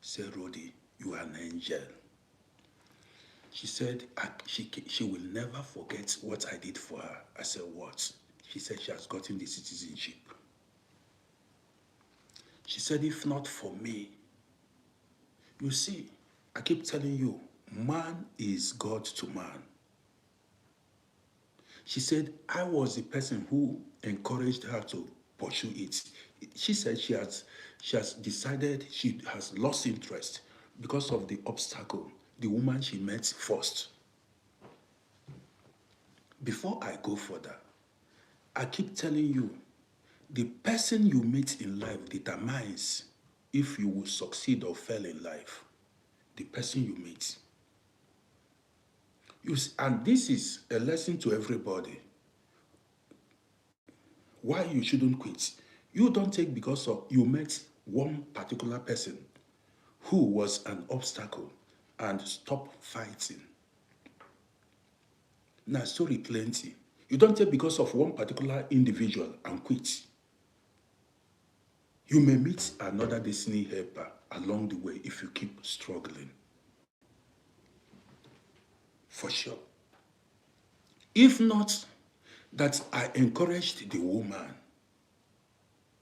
A: Said, Rodi, you are an angel. She said she will never forget what I did for her. I said, what? She said she has gotten the citizenship. She said, if not for me, You see, I keep telling you, man is God to man. She said, I was the person who encouraged her to pursue it. She said she has decided she has lost interest because of the obstacle, the woman she met first. Before I go further, I keep telling you, the person you meet in life determines if you will succeed or fail in life. The person you meet. And this is a lesson to everybody. Why you shouldn't quit. You don't take because of you met one particular person who was an obstacle and stop fighting. Now, story plenty. You don't take because of one particular individual and quit. You may meet another destiny helper along the way if you keep struggling. For sure. If not that I encouraged the woman,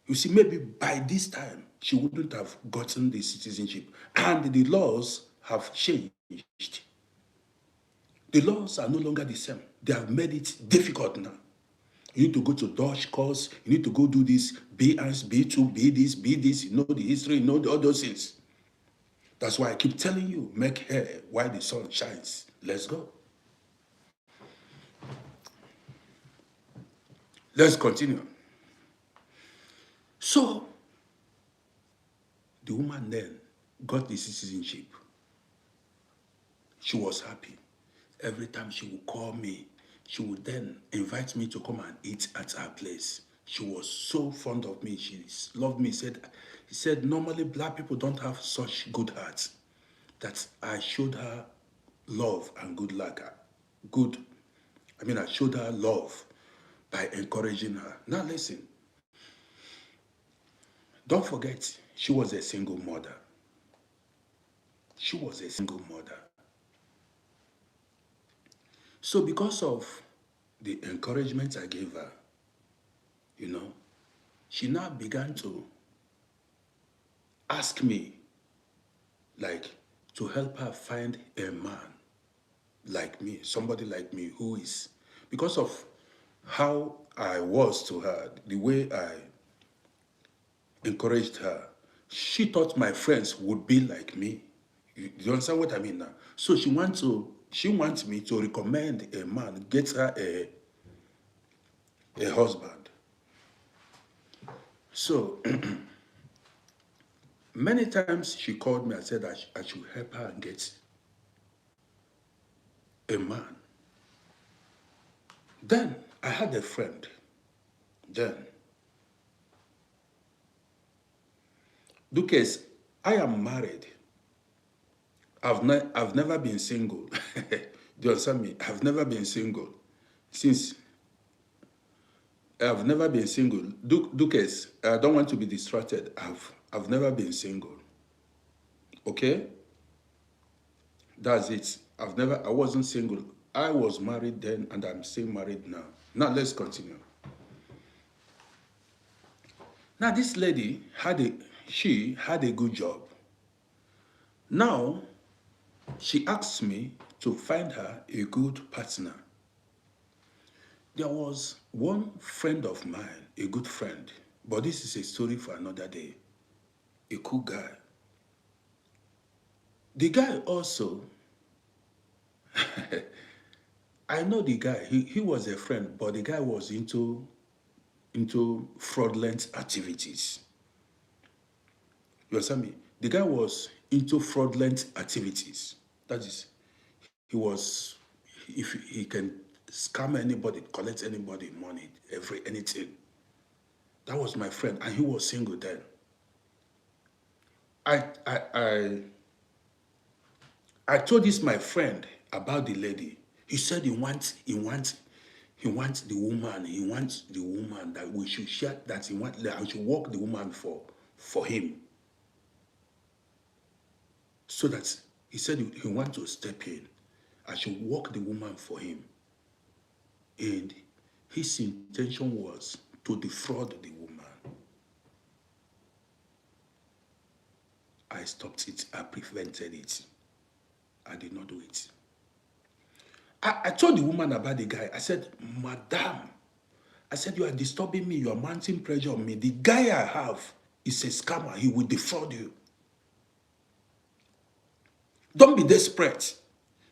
A: you see, maybe by this time she wouldn't have gotten the citizenship. And the laws have changed. The laws are no longer the same. They have made it difficult now. You need to go to Dutch course. You need to go do this B1, B2, B this, you know the history, you know all those things. That's why I keep telling you, make hair while the sun shines. Let's go. Let's continue. So, the woman then got the citizenship. She was happy. Every time she would call me, she would then invite me to come and eat at her place. She was so fond of me. She loved me. He said, normally black people don't have such good hearts. That I showed her love and good luck. I showed her love by encouraging her. Now listen, don't forget, she was a single mother. She was a single mother. So because of the encouragement I gave her, she now began to ask me, like, to help her find a man like me, somebody like me who is, because of how I was to her, the way I encouraged her, she thought my friends would be like me. You understand what I mean now? So she wants me to recommend a man, get her a husband. So many times she called me and said I should help her and get a man. Then I had a friend. Then, Lucas, I am married. I've never been single. Do you understand me? I've never been single. Since I've never been single. Lucas, I don't want to be distracted. I've never been single. Okay? That's it. I wasn't single. I was married then and I'm still married now. Now let's continue. Now this lady had a good job. Now she asked me to find her a good partner. There was one friend of mine, a good friend, but this is a story for another day. A cool guy. The guy also, I know the guy, he was a friend, but the guy was into fraudulent activities. You understand me? The guy was into fraudulent activities. That is, if he can scam anybody, collect anybody money, anything. That was my friend, and he was single then. I told this my friend about the lady. He said he wants the woman. He wants the woman that we should share. That I should work the woman for him. So that he said he wants to step in. I should work the woman for him. And his intention was to defraud the woman. I stopped it. I prevented it. I did not do it. I told the woman about the guy. I said, Madam, I said, you are disturbing me. You are mounting pressure on me. The guy I have is a scammer. He will defraud you. Don't be desperate.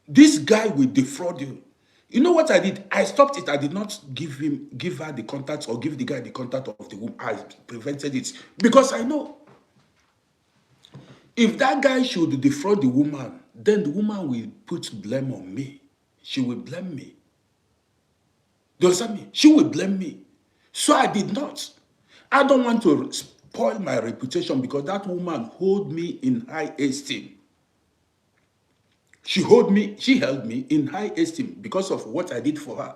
A: This guy will defraud you. You know what I did? I stopped it. I did not give her the contact or give the guy the contact of the woman. I prevented it because I know if that guy should defraud the woman, then the woman will put blame on me. She will blame me. Do you understand me? She will blame me. So I did not. I don't want to spoil my reputation because that woman hold me in high esteem. She held me in high esteem because of what I did for her.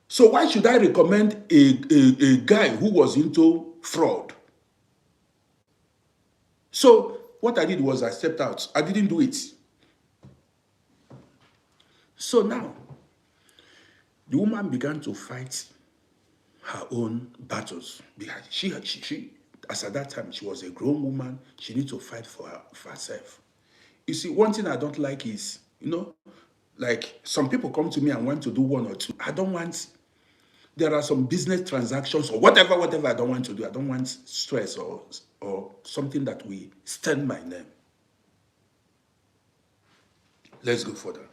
A: So why should I recommend a guy who was into fraud? So what I did was I stepped out. I didn't do it. So now, the woman began to fight her own battles. She as at that time, she was a grown woman. She needs to fight for herself. You see, one thing I don't like is, like some people come to me and want to do one or two. I don't want, there are some business transactions or whatever I don't want to do. I don't want stress or something that will stain my name. Let's go further.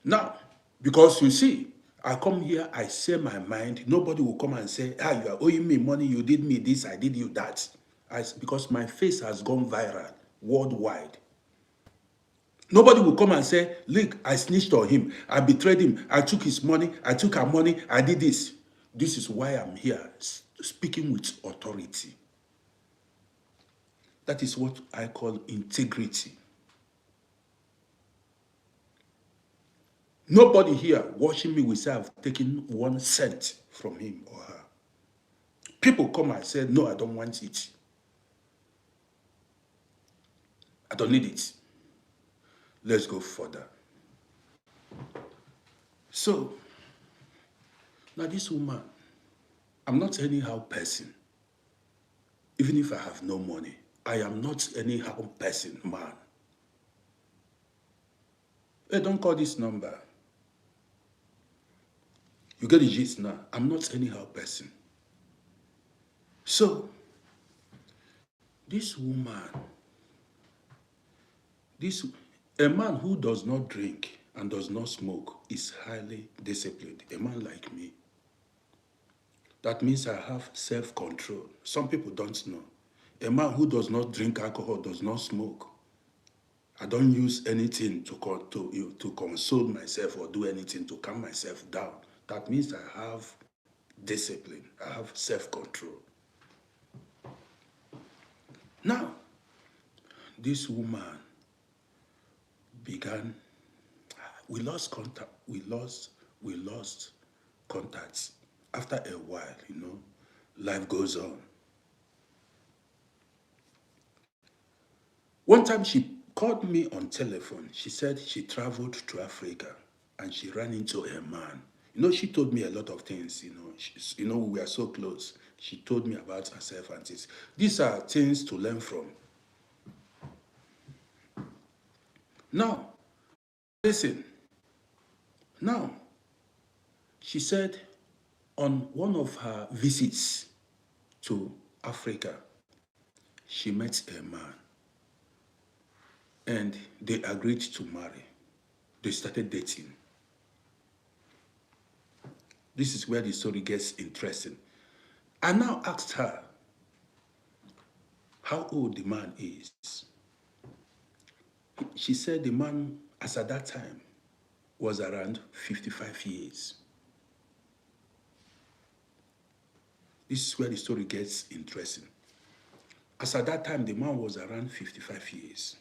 A: Now, because you see, I come here, I say my mind. Nobody will come and say, you are owing me money, you did me this, I did you that. Because my face has gone viral worldwide. Nobody will come and say, look, I snitched on him, I betrayed him, I took his money, I took her money, I did this. This is why I'm here, speaking with authority. That is what I call integrity. Nobody here watching me will say I've taken 1 cent from him or her. People come and say, no, I don't want it. I don't need it. Let's go further. So, now this woman, I'm not anyhow person. Even if I have no money, I am not anyhow person, man. Hey, don't call this number. You get the gist now. I'm not anyhow person. So, this woman, a man who does not drink and does not smoke is highly disciplined. A man like me. That means I have self-control. Some people don't know. A man who does not drink alcohol, does not smoke. I don't use anything to console myself or do anything to calm myself down. That means I have discipline. I have self-control. Now, this woman began, we lost contact. We lost contacts. After a while, life goes on. One time she called me on telephone. She said she traveled to Africa and she ran into a man. She told me a lot of things, we were so close. She told me about herself and this. These are things to learn from. Now, listen. Now, she said on one of her visits to Africa, she met a man and they agreed to marry. They started dating. This is where the story gets interesting. I now asked her how old the man is. She said the man, as at that time, was around 55 years. This is where the story gets interesting. As at that time, the man was around 55 years.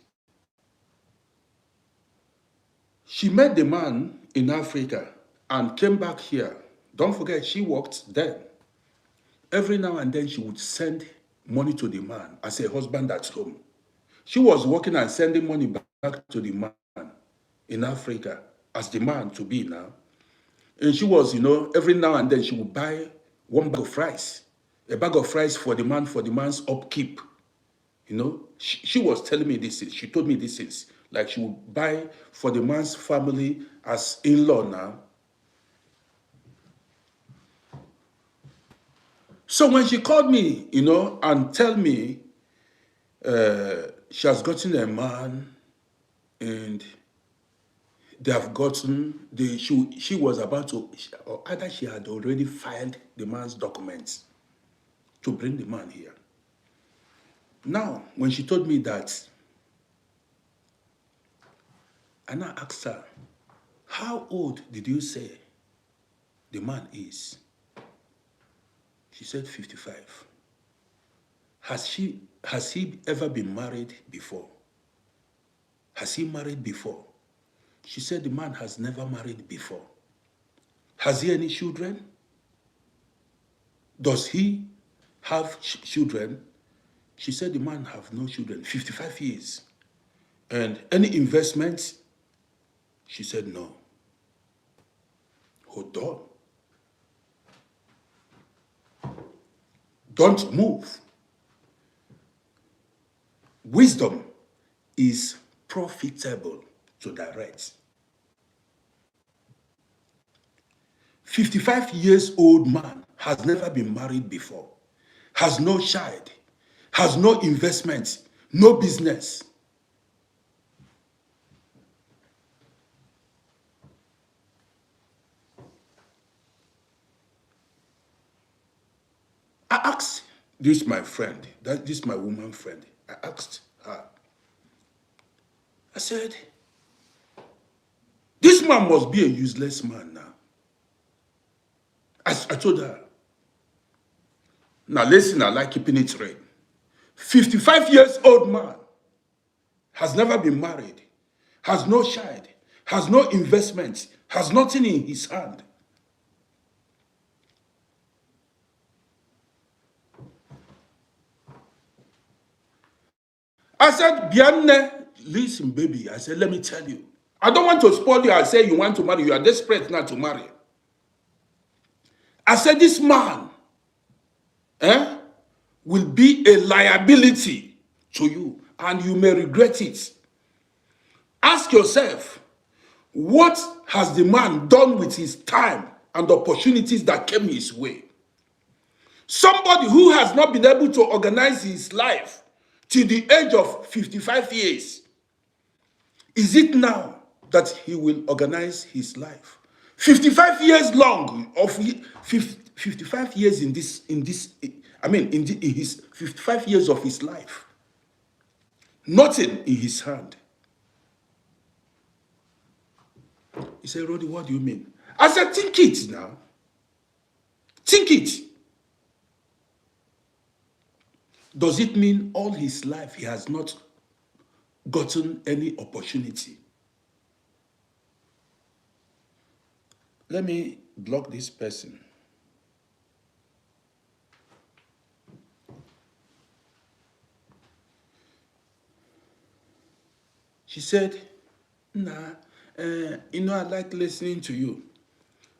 A: She met the man in Africa and came back here. Don't forget, she worked then. Every now and then, she would send money to the man as a husband at home. She was working and sending money back to the man in Africa as the man to be now. And she was, every now and then she would buy 1 bag of rice, a bag of rice for the man's upkeep. You know, she was telling me this thing. She told me this things. Like she would buy for the man's family as in-law now. So when she called me, you know, and tell me she has gotten a man and they have gotten, she was about to, or either she had already filed the man's documents to bring the man here. Now, when she told me that, and I asked her, how old did you say the man is? She said 55. Has he ever been married before? Has he married before? She said the man has never married before. Has he any children? Does he have children? She said the man have no children, 55 years. And any investments? She said no. Hold on. Don't move. Wisdom is profitable to direct. 55 years old man has never been married before, has no child, has no investments, no business. I asked this my friend, this my woman friend, I asked her, I said, this man must be a useless man now. I told her, now listen, I like keeping it real. 55 years old man has never been married, has no child, has no investment, has nothing in his hand. I said, Bianne, listen, baby. I said, let me tell you. I don't want to spoil you. I say you want to marry. You are desperate not to marry. I said, this man will be a liability to you, and you may regret it. Ask yourself, what has the man done with his time and opportunities that came his way? Somebody who has not been able to organize his life till the age of 55 years. Is it now that he will organize his life? 55 years long, of 55 years in his 55 years of his life. Nothing in his hand. He said, Rodi, what do you mean? I said, think it now. Think it. Does it mean all his life he has not gotten any opportunity? Let me block this person. She said, nah, you know, I like listening to you.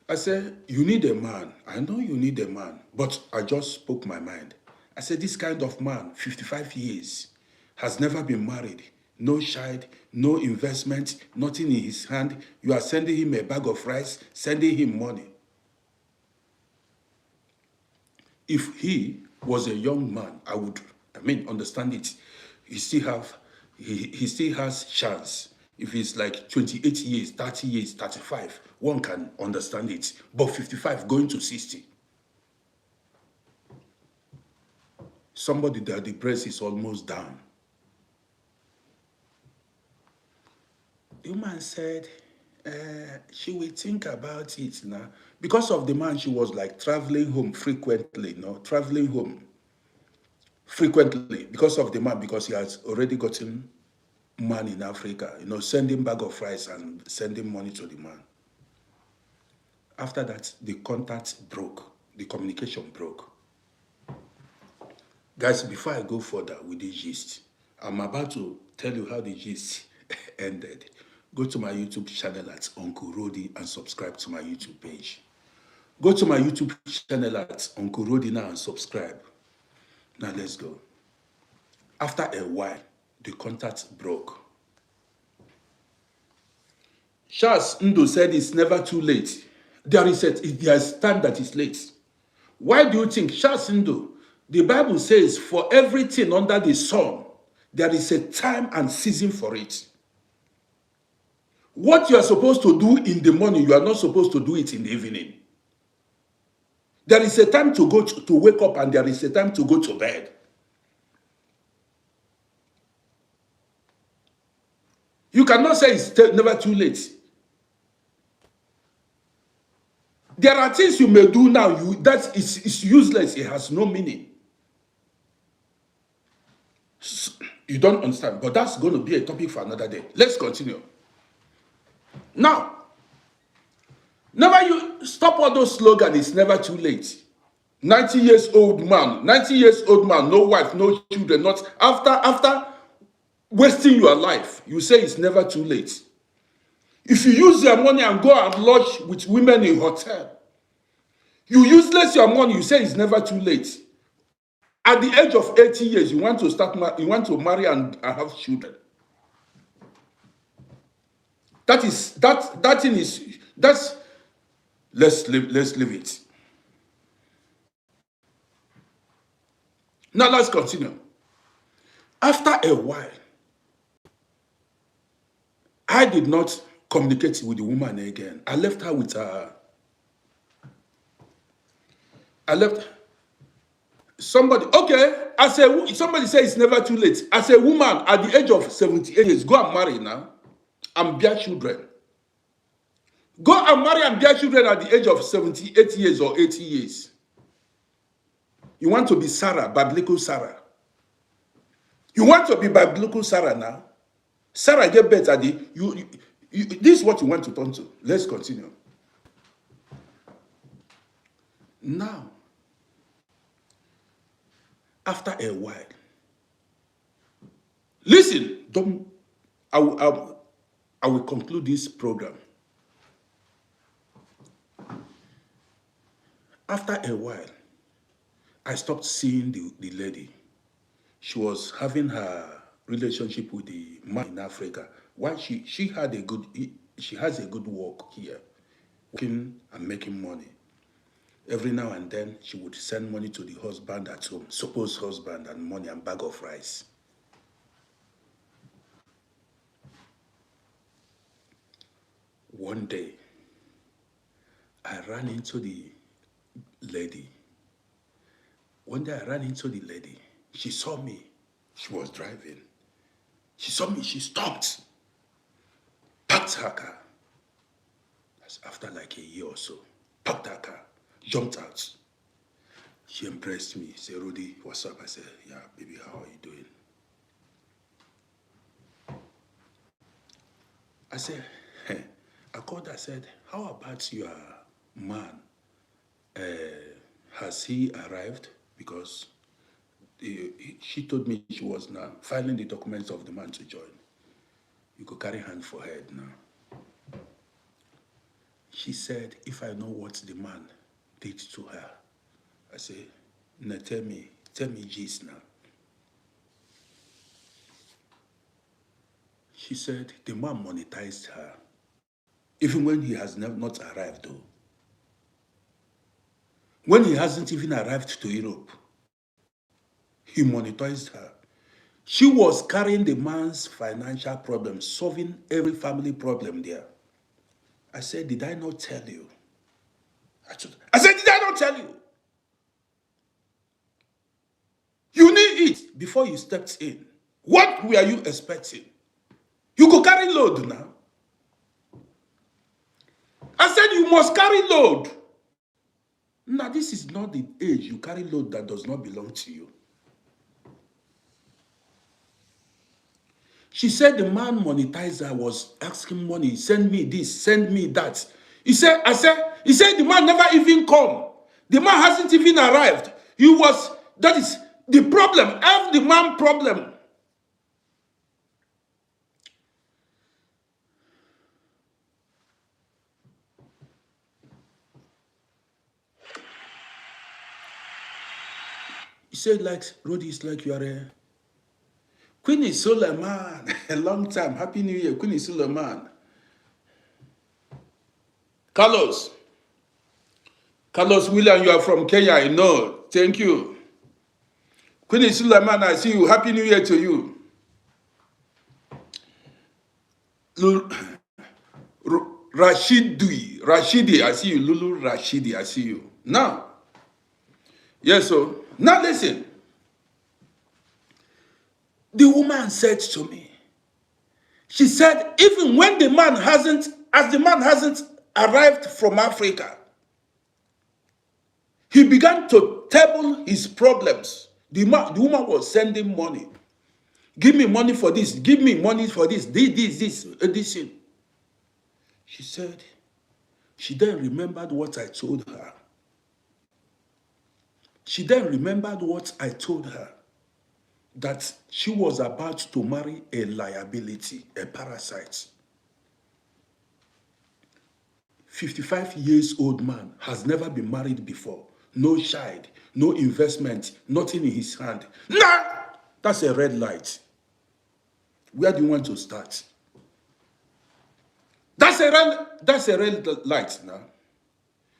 A: I said, you need a man. I know you need a man, but I just spoke my mind. I said, this kind of man, 55 years, has never been married, no child, no investment, nothing in his hand. You are sending him a bag of rice, sending him money. If he was a young man, I would, understand it. He still has chance. If it's like 28 years, 30 years, 35, one can understand it. But 55 going to 60. Somebody that the breast is almost down. The woman said, she will think about it now. Because of the man, she was like traveling home frequently, traveling home frequently because of the man, because he has already gotten man in Africa, sending bag of rice and sending money to the man. After that, the contact broke, the communication broke. Guys, before I go further with the gist, I'm about to tell you how the gist ended. Go to my YouTube channel at Uncle Rodi and subscribe to my YouTube page. Go to my YouTube channel at Uncle Rodi now and subscribe. Now let's go. After a while, the contact broke. Charles Ndo said it's never too late. There is time that is late. Why do you think, Charles Ndo, the Bible says for everything under the sun, there is a time and season for it. What you are supposed to do in the morning, you are not supposed to do it in the evening. There is a time to go to wake up, and there is a time to go to bed. You cannot say it's never too late. There are things you may do now that is useless. It has no meaning. You don't understand, but that's going to be a topic for another day. Let's continue. Now, never you stop all those slogans. It's never too late. 90 years old man, no wife, no children, not after wasting your life. You say it's never too late. If you use your money and go and lodge with women in hotel, you useless your money, you say it's never too late. At the age of 80 years, you want to marry and have children. Let's leave it. Now let's continue. After a while, I did not communicate with the woman again. I left her with her. I left somebody. Okay, somebody says it's never too late. As a woman at the age of 78 years, go and marry now and bear children. Go and marry and bear children at the age of 78 years or 80 years. You want to be Sarah, biblical Sarah. You want to be biblical Sarah now? Sarah get better. This is what you want to turn to. Let's continue. Now, after a while, listen. I will conclude this program. After a while, I stopped seeing the lady. She was having her relationship with the man in Africa. Why she has a good work here, working and making money. Every now and then, she would send money to the husband at home, supposed husband, and money and bag of rice. One day, I ran into the lady. She saw me. She was driving. She saw me. She stopped. Parked her car. That's after like a year or so. Parked her car. Jumped out. She embraced me. Said, Rudy, what's up? I said, yeah, baby, how are you doing? I said, hey. I called her. I said, how about your man? Has he arrived? Because she told me she was now filing the documents of the man to join. You could carry hand for head now. She said, if I know what the man did to her. I said, now tell me gist now. She said, the man monetized her. Even when he has not arrived though. When he hasn't even arrived to Europe, he monetized her. She was carrying the man's financial problem, solving every family problem there. I said, did I not tell you? I said, did I not tell you? You need it before you stepped in. What were you expecting? You go carry load now. I said, you must carry load. Now, this is not the age you carry load that does not belong to you. She said the man monetizer was asking money, send me this, send me that. He said the man never even come. The man hasn't even arrived. That is the problem. Have the man problem. He said, like, Rodi, it's like you are Queenie Suleiman, a long time. Happy New Year, Queenie Suleiman. Carlos William, you are from Kenya, I know. Thank you. Queenie Suleiman, I see you. Happy New Year to you. Rashidi, I see you. Lulu Rashidi, I see you. Now, yes, so now listen. The woman said to me, she said, even when the man hasn't arrived from Africa, he began to table his problems. The woman was sending money. Give me money for this. Give me money for this. This. She said, she then remembered what I told her. She then remembered what I told her, that she was about to marry a liability, a parasite. 55 years old man, has never been married before. No child, no investment, nothing in his hand. Nah! That's a red light. Where do you want to start? That's a red light now.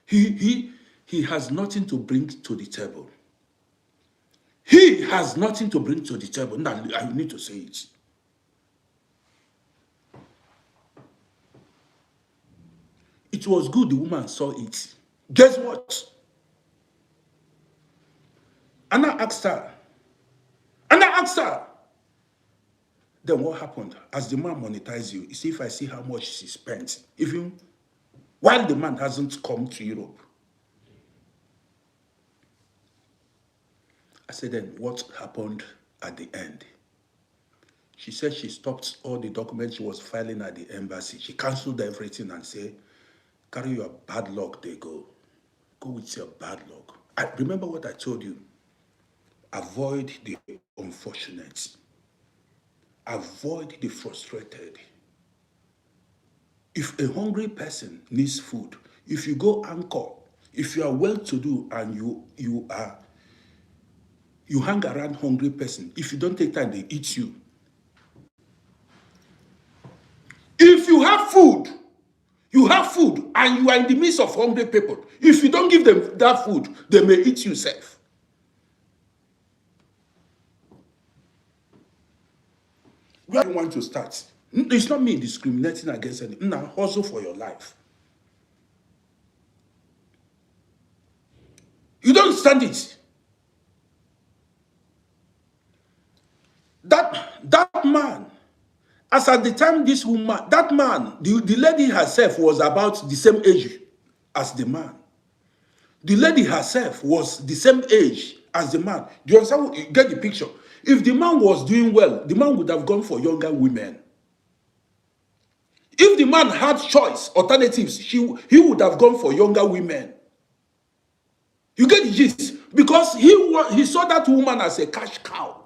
A: He has nothing to bring to the table. He has nothing to bring to the table. Now, I need to say it. It was good the woman saw it. Guess what? Anna asked her. Then what happened? As the man monetized you, see if I see how much she spent, even while the man hasn't come to Europe. I said, then what happened at the end? She said she stopped all the documents she was filing at the embassy. She canceled everything and said, carry your bad luck, they go. Go with your bad luck. I remember what I told you. Avoid the unfortunate. Avoid the frustrated. If a hungry person needs food, if you go anchor, if you are well-to-do and you hang around hungry person, if you don't take time, they eat you. If you have food and you are in the midst of hungry people, if you don't give them that food, they may eat you safe. Where do you want to start? It's not me discriminating against anyone. Now, hustle for your life. You don't stand it. That man, as at the time this woman, that man, the lady herself was about the same age as the man. The lady herself was the same age as the man. Do you understand? You get the picture? If the man was doing well, the man would have gone for younger women. If the man had choice, alternatives, he would have gone for younger women. You get the gist? Because he saw that woman as a cash cow.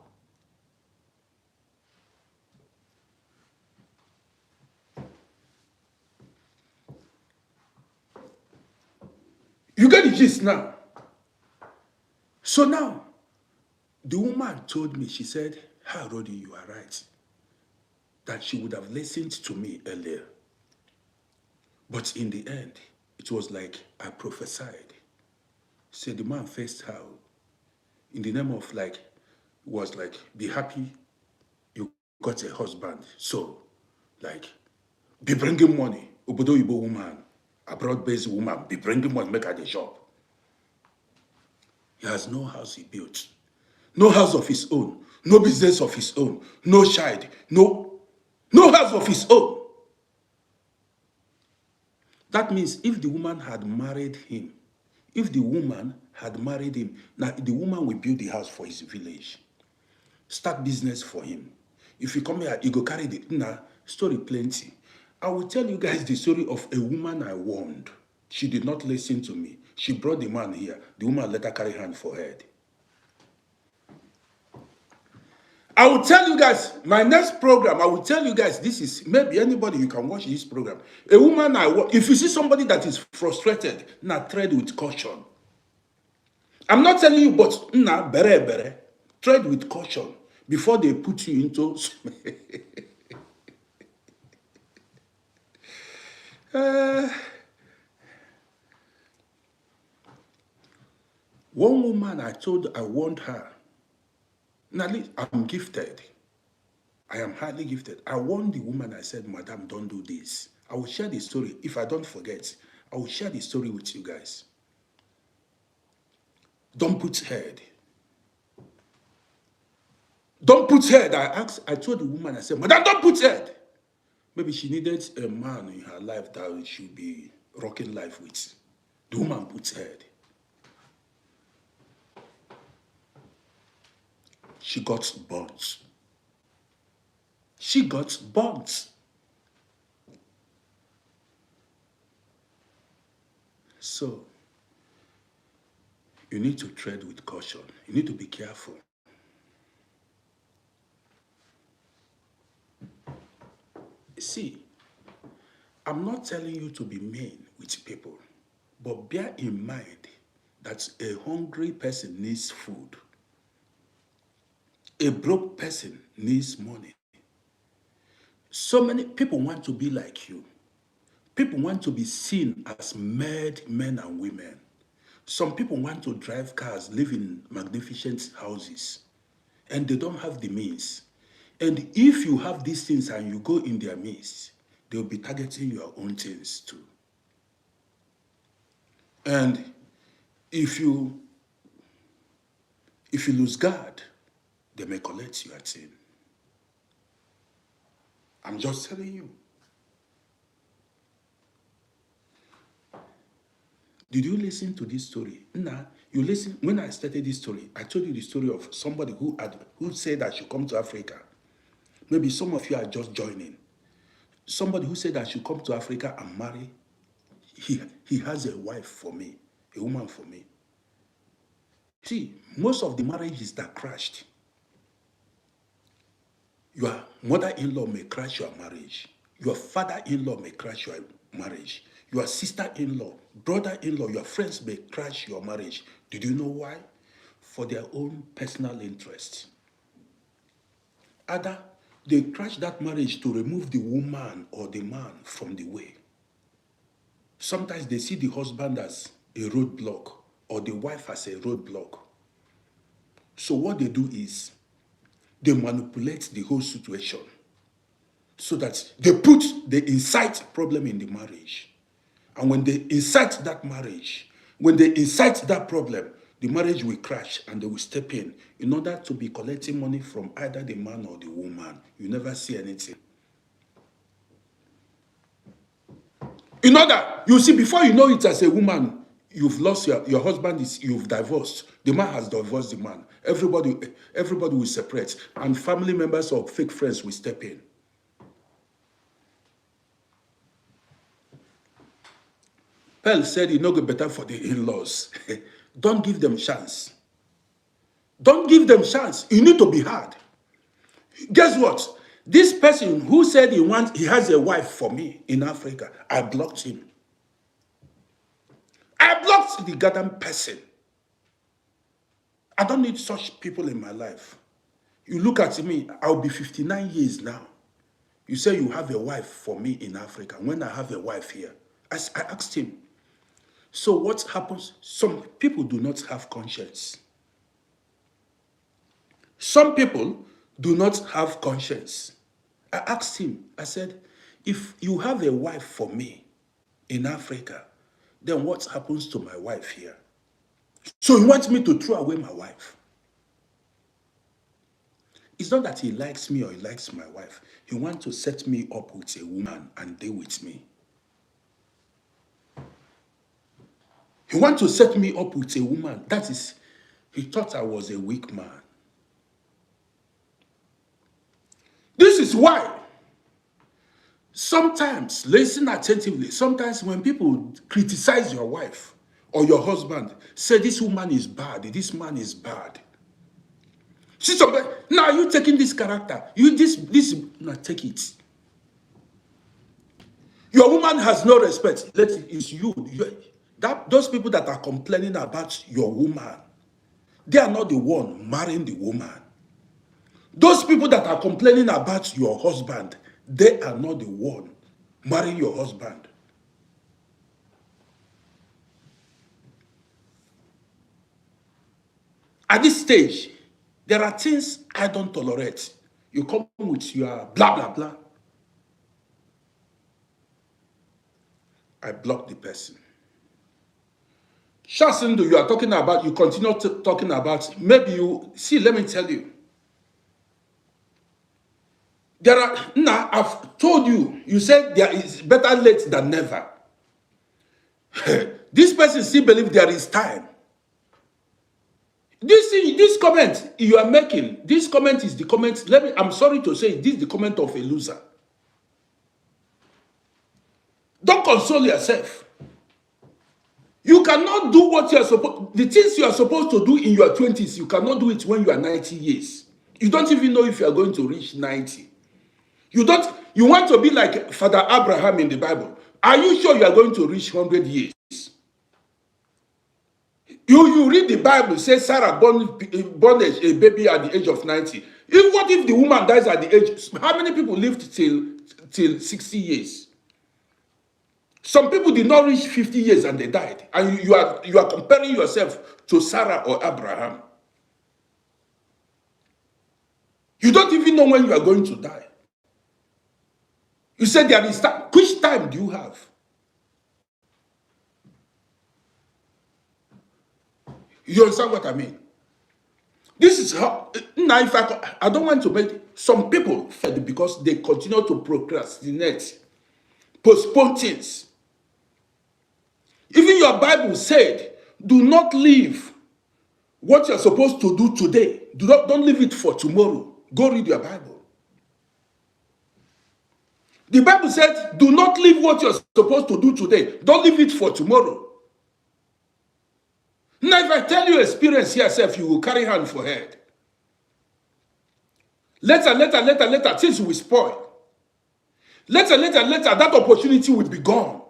A: You get the gist now? So now, the woman told me, she said, "Hi, Rodi, you are right. That she would have listened to me earlier. But in the end, it was like I prophesied." Said the man faced her in the name of was like, be happy you got a husband. So, be bringing money. Obodo Igbo woman, abroad-based woman, be bringing money, make her the shop. He has no house he built. No house of his own. No business of his own. No child. No house of his own. That means if the woman had married him, now the woman will build the house for his village. Start business for him. If you come here, you go carry the story plenty. I will tell you guys the story of a woman I warned. She did not listen to me. She brought the man here. The woman let her carry hand for head. I will tell you guys, my next program, I will tell you guys, this is, maybe anybody, you can watch this program. A woman if you see somebody that is frustrated, now tread with caution. I'm not telling you, but tread with caution. before they put you into... One woman I warned her, now I'm gifted. I am highly gifted. I warned the woman, I said, Madam, don't do this. I will share the story. If I don't forget, I will share the story with you guys. Don't put head. Don't put head. I told the woman, I said, Madam, don't put head. Maybe she needed a man in her life that she should be rocking life with. The woman puts head. She got burnt. She got burnt. So, you need to tread with caution. You need to be careful. See, I'm not telling you to be mean with people, but bear in mind that a hungry person needs food. A broke person needs money. So many people want to be like you. People want to be seen as made men and women. Some people want to drive cars, live in magnificent houses, and they don't have the means. And if you have these things and you go in their midst, they'll be targeting your own things too. And if you lose guard, they may collect your thing. I'm just telling you. Did you listen to this story? Nah, you listen. When I started this story, I told you the story of somebody who said I should come to Africa. Maybe some of you are just joining. Somebody who said I should come to Africa and marry. He has a wife for me, a woman for me. See, most of the marriages that crashed, your mother-in-law may crash your marriage. Your father-in-law may crash your marriage. Your sister-in-law, brother-in-law, your friends may crash your marriage. Did you know why? For their own personal interest. Either they crash that marriage to remove the woman or the man from the way. Sometimes they see the husband as a roadblock or the wife as a roadblock. So what they do is they manipulate the whole situation so that they incite problem in the marriage. And when they incite that marriage, when they incite that problem, the marriage will crash and they will step in order to be collecting money from either the man or the woman. You never see anything. In order, you see, before you know it as a woman, you've lost your husband, you've divorced. The man has divorced the man. Everybody will separate. And family members or fake friends will step in. Pearl said it no go better for the in-laws. Don't give them chance. Don't give them chance. You need to be hard. Guess what? This person who said he has a wife for me in Africa, I blocked him. I blocked the goddamn person. I don't need such people in my life. You look at me, I'll be 59 years now. You say you have a wife for me in Africa. When I have a wife here, I asked him, so what happens? Some people do not have conscience. Some people do not have conscience. I asked him, I said, if you have a wife for me in Africa, then what happens to my wife here? So he wants me to throw away my wife. It's not that he likes me or he likes my wife. He wants to set me up with a woman and deal with me. He wants to set me up with a woman. That is, he thought I was a weak man. This is why sometimes, listen attentively, sometimes when people criticize your wife or your husband, say this woman is bad, this man is bad. See somebody, now you taking this character, now take it. Your woman has no respect. It's you. Those people that are complaining about your woman, they are not the one marrying the woman. Those people that are complaining about your husband, they are not the one marrying your husband. At this stage, there are things I don't tolerate. You come with your blah, blah, blah. I block the person. Shasindu, you are talking about, you continue talking about, maybe you, see, let me tell you. There are, now I've told you, you said there is better late than never. This person still believes there is time. This comment you are making, this comment is the comment, I'm sorry to say, this is the comment of a loser. Don't console yourself. You cannot do what you are supposed, the things you are supposed to do in your 20s, you cannot do it when you are 90 years. You don't even know if you are going to reach 90. You want to be like Father Abraham in the Bible. Are you sure you are going to reach 100 years? You read the Bible, says Sarah born a baby at the age of 90. What if the woman dies at the age, how many people lived till 60 years? Some people did not reach 50 years and they died. And you are comparing yourself to Sarah or Abraham. You don't even know when you are going to die. You said there is time. Which time do you have? You understand what I mean? This is how, now if I don't want to make, some people fed because they continue to procrastinate, postpone things. Even your Bible said, do not leave what you're supposed to do today. Don't leave it for tomorrow. Go read your Bible. The Bible said, do not leave what you're supposed to do today. Don't leave it for tomorrow. Now, if I tell you experience yourself, you will carry hand for head. Later, things will spoil. Later, that opportunity will be gone.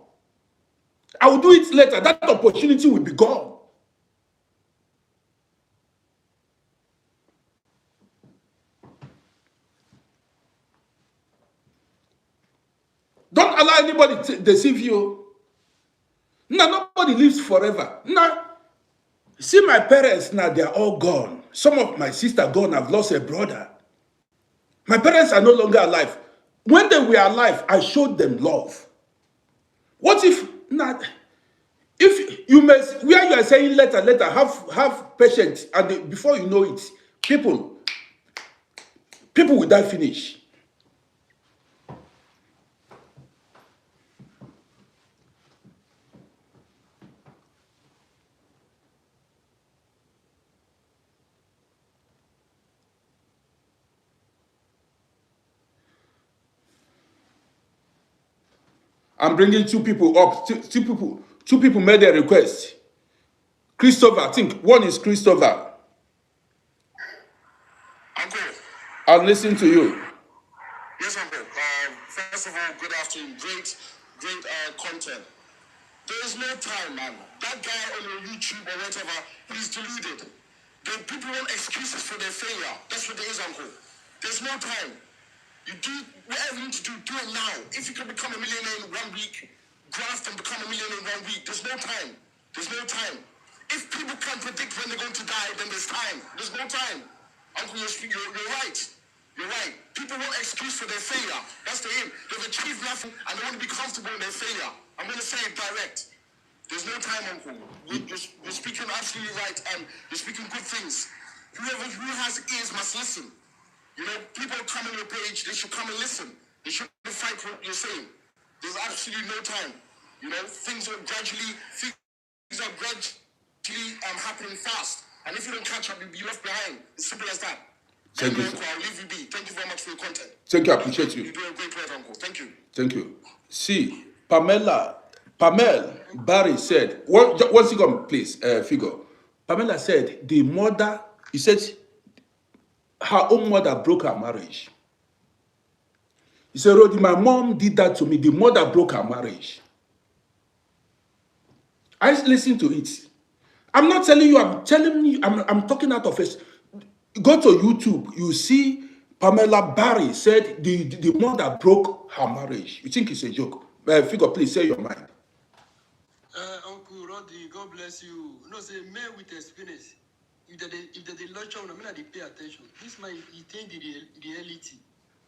A: I will do it later. That opportunity will be gone. Don't allow anybody to deceive you. Now, nobody lives forever. Now, see my parents now, they are all gone. Some of my sister gone. I've lost a brother. My parents are no longer alive. When they were alive, I showed them love. What if not? If you may, where you are saying later, have patience, and before you know it, people will die finish. I'm bringing two people up. Two people made a request. Christopher, I think one is Christopher.
B: Uncle.
A: I'll listen to you.
B: Yes, Uncle. First of all, good afternoon. Great content. There is no time, man. That guy on your YouTube or whatever, he's deluded. The people want excuses for their failure. That's what it is, Uncle. There's no time. You do whatever you need to do it now. If you can become a millionaire in 1 week, graft and become a millionaire in 1 week. There's no time. There's no time. If people can't predict when they're going to die, then there's time. There's no time. Uncle, you're right. You're right. People want excuse for their failure. That's the aim. They've achieved nothing and they want to be comfortable in their failure. I'm going to say it direct. There's no time, Uncle. You're speaking absolutely right and you're speaking good things. Who has ears must listen. You know, people come on your page, they should come and listen. They shouldn't fight what you're saying. There's absolutely no time. You know, things are gradually happening fast. And if you don't catch up, you'll be left behind. It's simple as that.
A: Thank you.
B: Uncle, I'll leave you be. Thank you very much for your content.
A: Thank you, I appreciate you.
B: You're doing a great work, Uncle. Thank you.
A: Thank you. See, Pamela Barry said, one second, please, figure. Pamela said, the mother, he said, her own mother broke her marriage. He said, Rodi, my mom did that to me. The mother broke her marriage. I listened to it. I'm not telling you, I'm telling you, I'm talking out of it. Go to YouTube, you see Pamela Barry said the mother broke her marriage. You think it's a joke? Figure, please say your mind.
C: Uncle Roddy, God bless you. You know, say men with experience. If they lecture on, I mean, they pay attention. This man, he think the reality.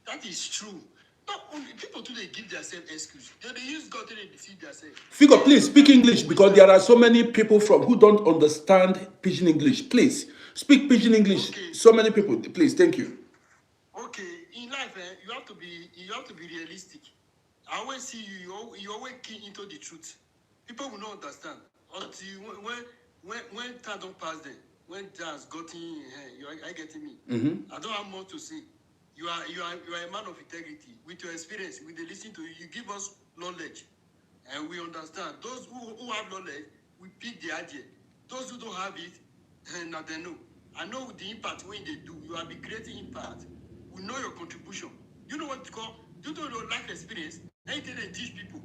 C: That is true. Not only people today give themselves excuse. They use God to deceive themselves.
A: Figure, please speak English because there are so many people who don't understand Pidgin English. Please speak Pidgin English. Okay. So many people. Please, thank you.
C: Okay, in life, you have to be realistic. I always see you always key into the truth. People will not understand until when time don't pass them. When that's gotten you are getting me. I don't have more to say. You are a man of integrity. With your experience, with the listen to you, you give us knowledge, and we understand. Those who have knowledge, we pick the idea. Those who don't have it, now they know. I know the impact when they do. You have been creating impact. We know your contribution. You know what to call. You don't know life experience. Anything they teach people.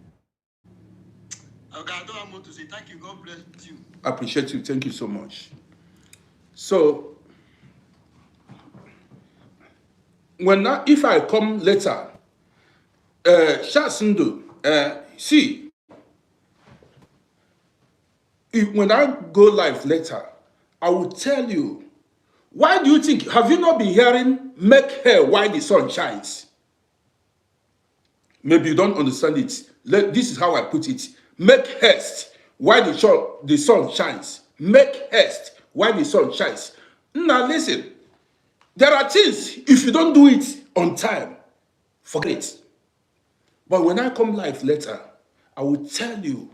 C: Okay, I don't have more to say. Thank you. God bless you.
A: I appreciate you. Thank you so much. So, if I come later, Shasundu, see, when I go live later, I will tell you, why do you think, have you not been hearing, make hair while the sun shines? Maybe you don't understand it. This is how I put it. Make haste while the sun shines. Make haste while the sun shines. Now listen, there are things, if you don't do it on time, forget it. But when I come live later, I will tell you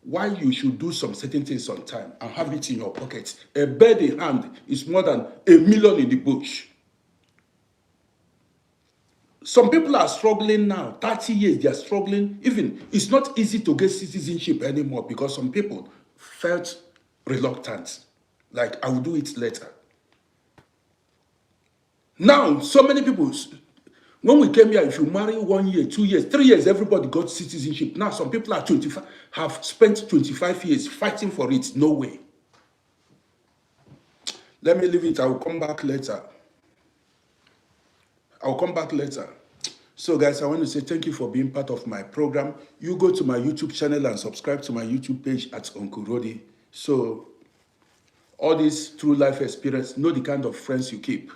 A: why you should do some certain things on time and have it in your pocket. A bird in hand is more than a million in the bush. Some people are struggling now. 30 years, they are struggling. Even, it's not easy to get citizenship anymore because some people felt reluctant. Like, I will do it later. Now, so many people, when we came here, if you marry 1 year, 2 years, 3 years, everybody got citizenship. Now, some people are 25, have spent 25 years fighting for it. No way. Let me leave it. I will come back later. I'll come back later. So guys, I want to say thank you for being part of my program. You go to my YouTube channel and subscribe to my YouTube page at Uncle Roddy. So all this true life experience, know the kind of friends you keep.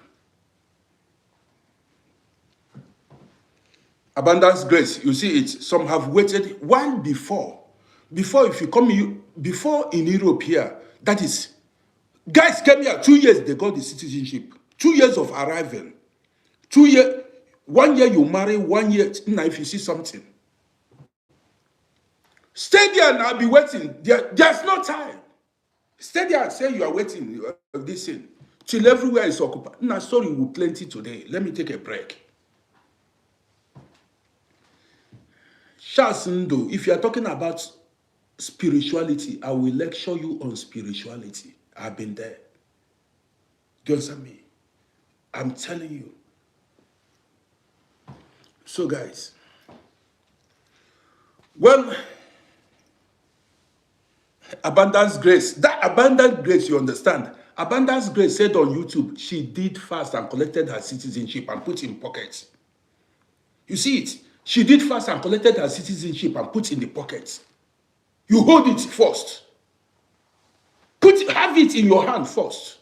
A: Abundance grace, you see it. Some have waited while before if you come, before in Europe here, that is, guys came here 2 years, they got the citizenship. 2 years of arrival. 2 years. 1 year you marry, 1 year, now if you see something. Stay there and I'll be waiting. There's no time. Stay there and say you are waiting, this thing, till everywhere is occupied. Now, sorry, we'll plenty today. Let me take a break. Shasundu, if you are talking about spirituality, I will lecture you on spirituality. I've been there. Do you understand me? I'm telling you. So guys, well, abundance grace, that abundant grace, you understand, abundance grace said on YouTube, she did fast and collected her citizenship and put in pockets. You see it, she did fast and collected her citizenship and put in the pockets. You hold it first. Have it in your hand first.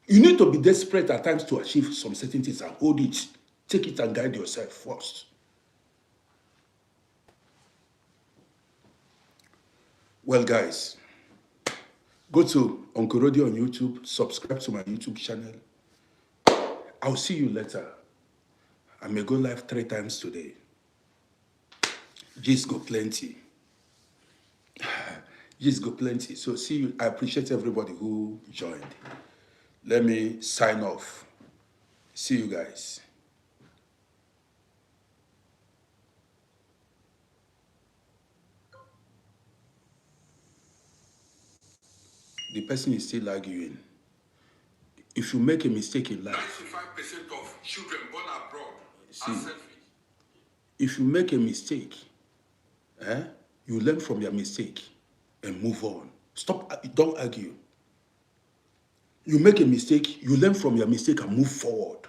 A: You need to be desperate at times to achieve some certain things and hold it. Take it and guide yourself first. Well, guys, go to Uncle Roddy on YouTube, subscribe to my YouTube channel. I'll see you later. I may go live 3 times today. Just go plenty. Just go plenty. So see you. I appreciate everybody who joined. Let me sign off. See you guys. The person is still arguing. If you make a mistake in life, 95% of children born abroad are selfish. If you make a mistake, you learn from your mistake and move on. Stop, don't argue. You make a mistake, you learn from your mistake and move forward.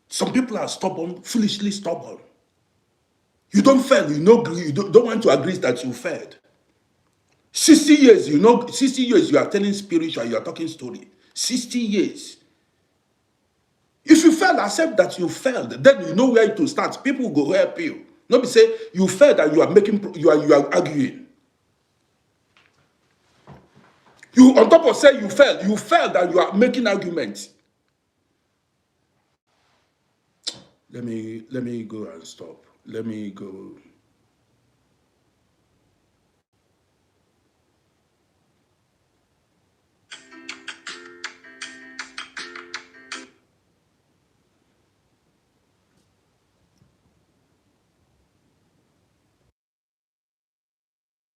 A: Some people are stubborn, foolishly stubborn. You don't fail, you don't want to agree that you failed. 60 years, 60 years you are telling spiritual, you are talking story. 60 years. If you fail, accept that you failed. Then you know where to start. People will go help you. Not be say you failed and you are arguing. You on top of say you failed and you are making arguments. Let me go and stop. Let me go.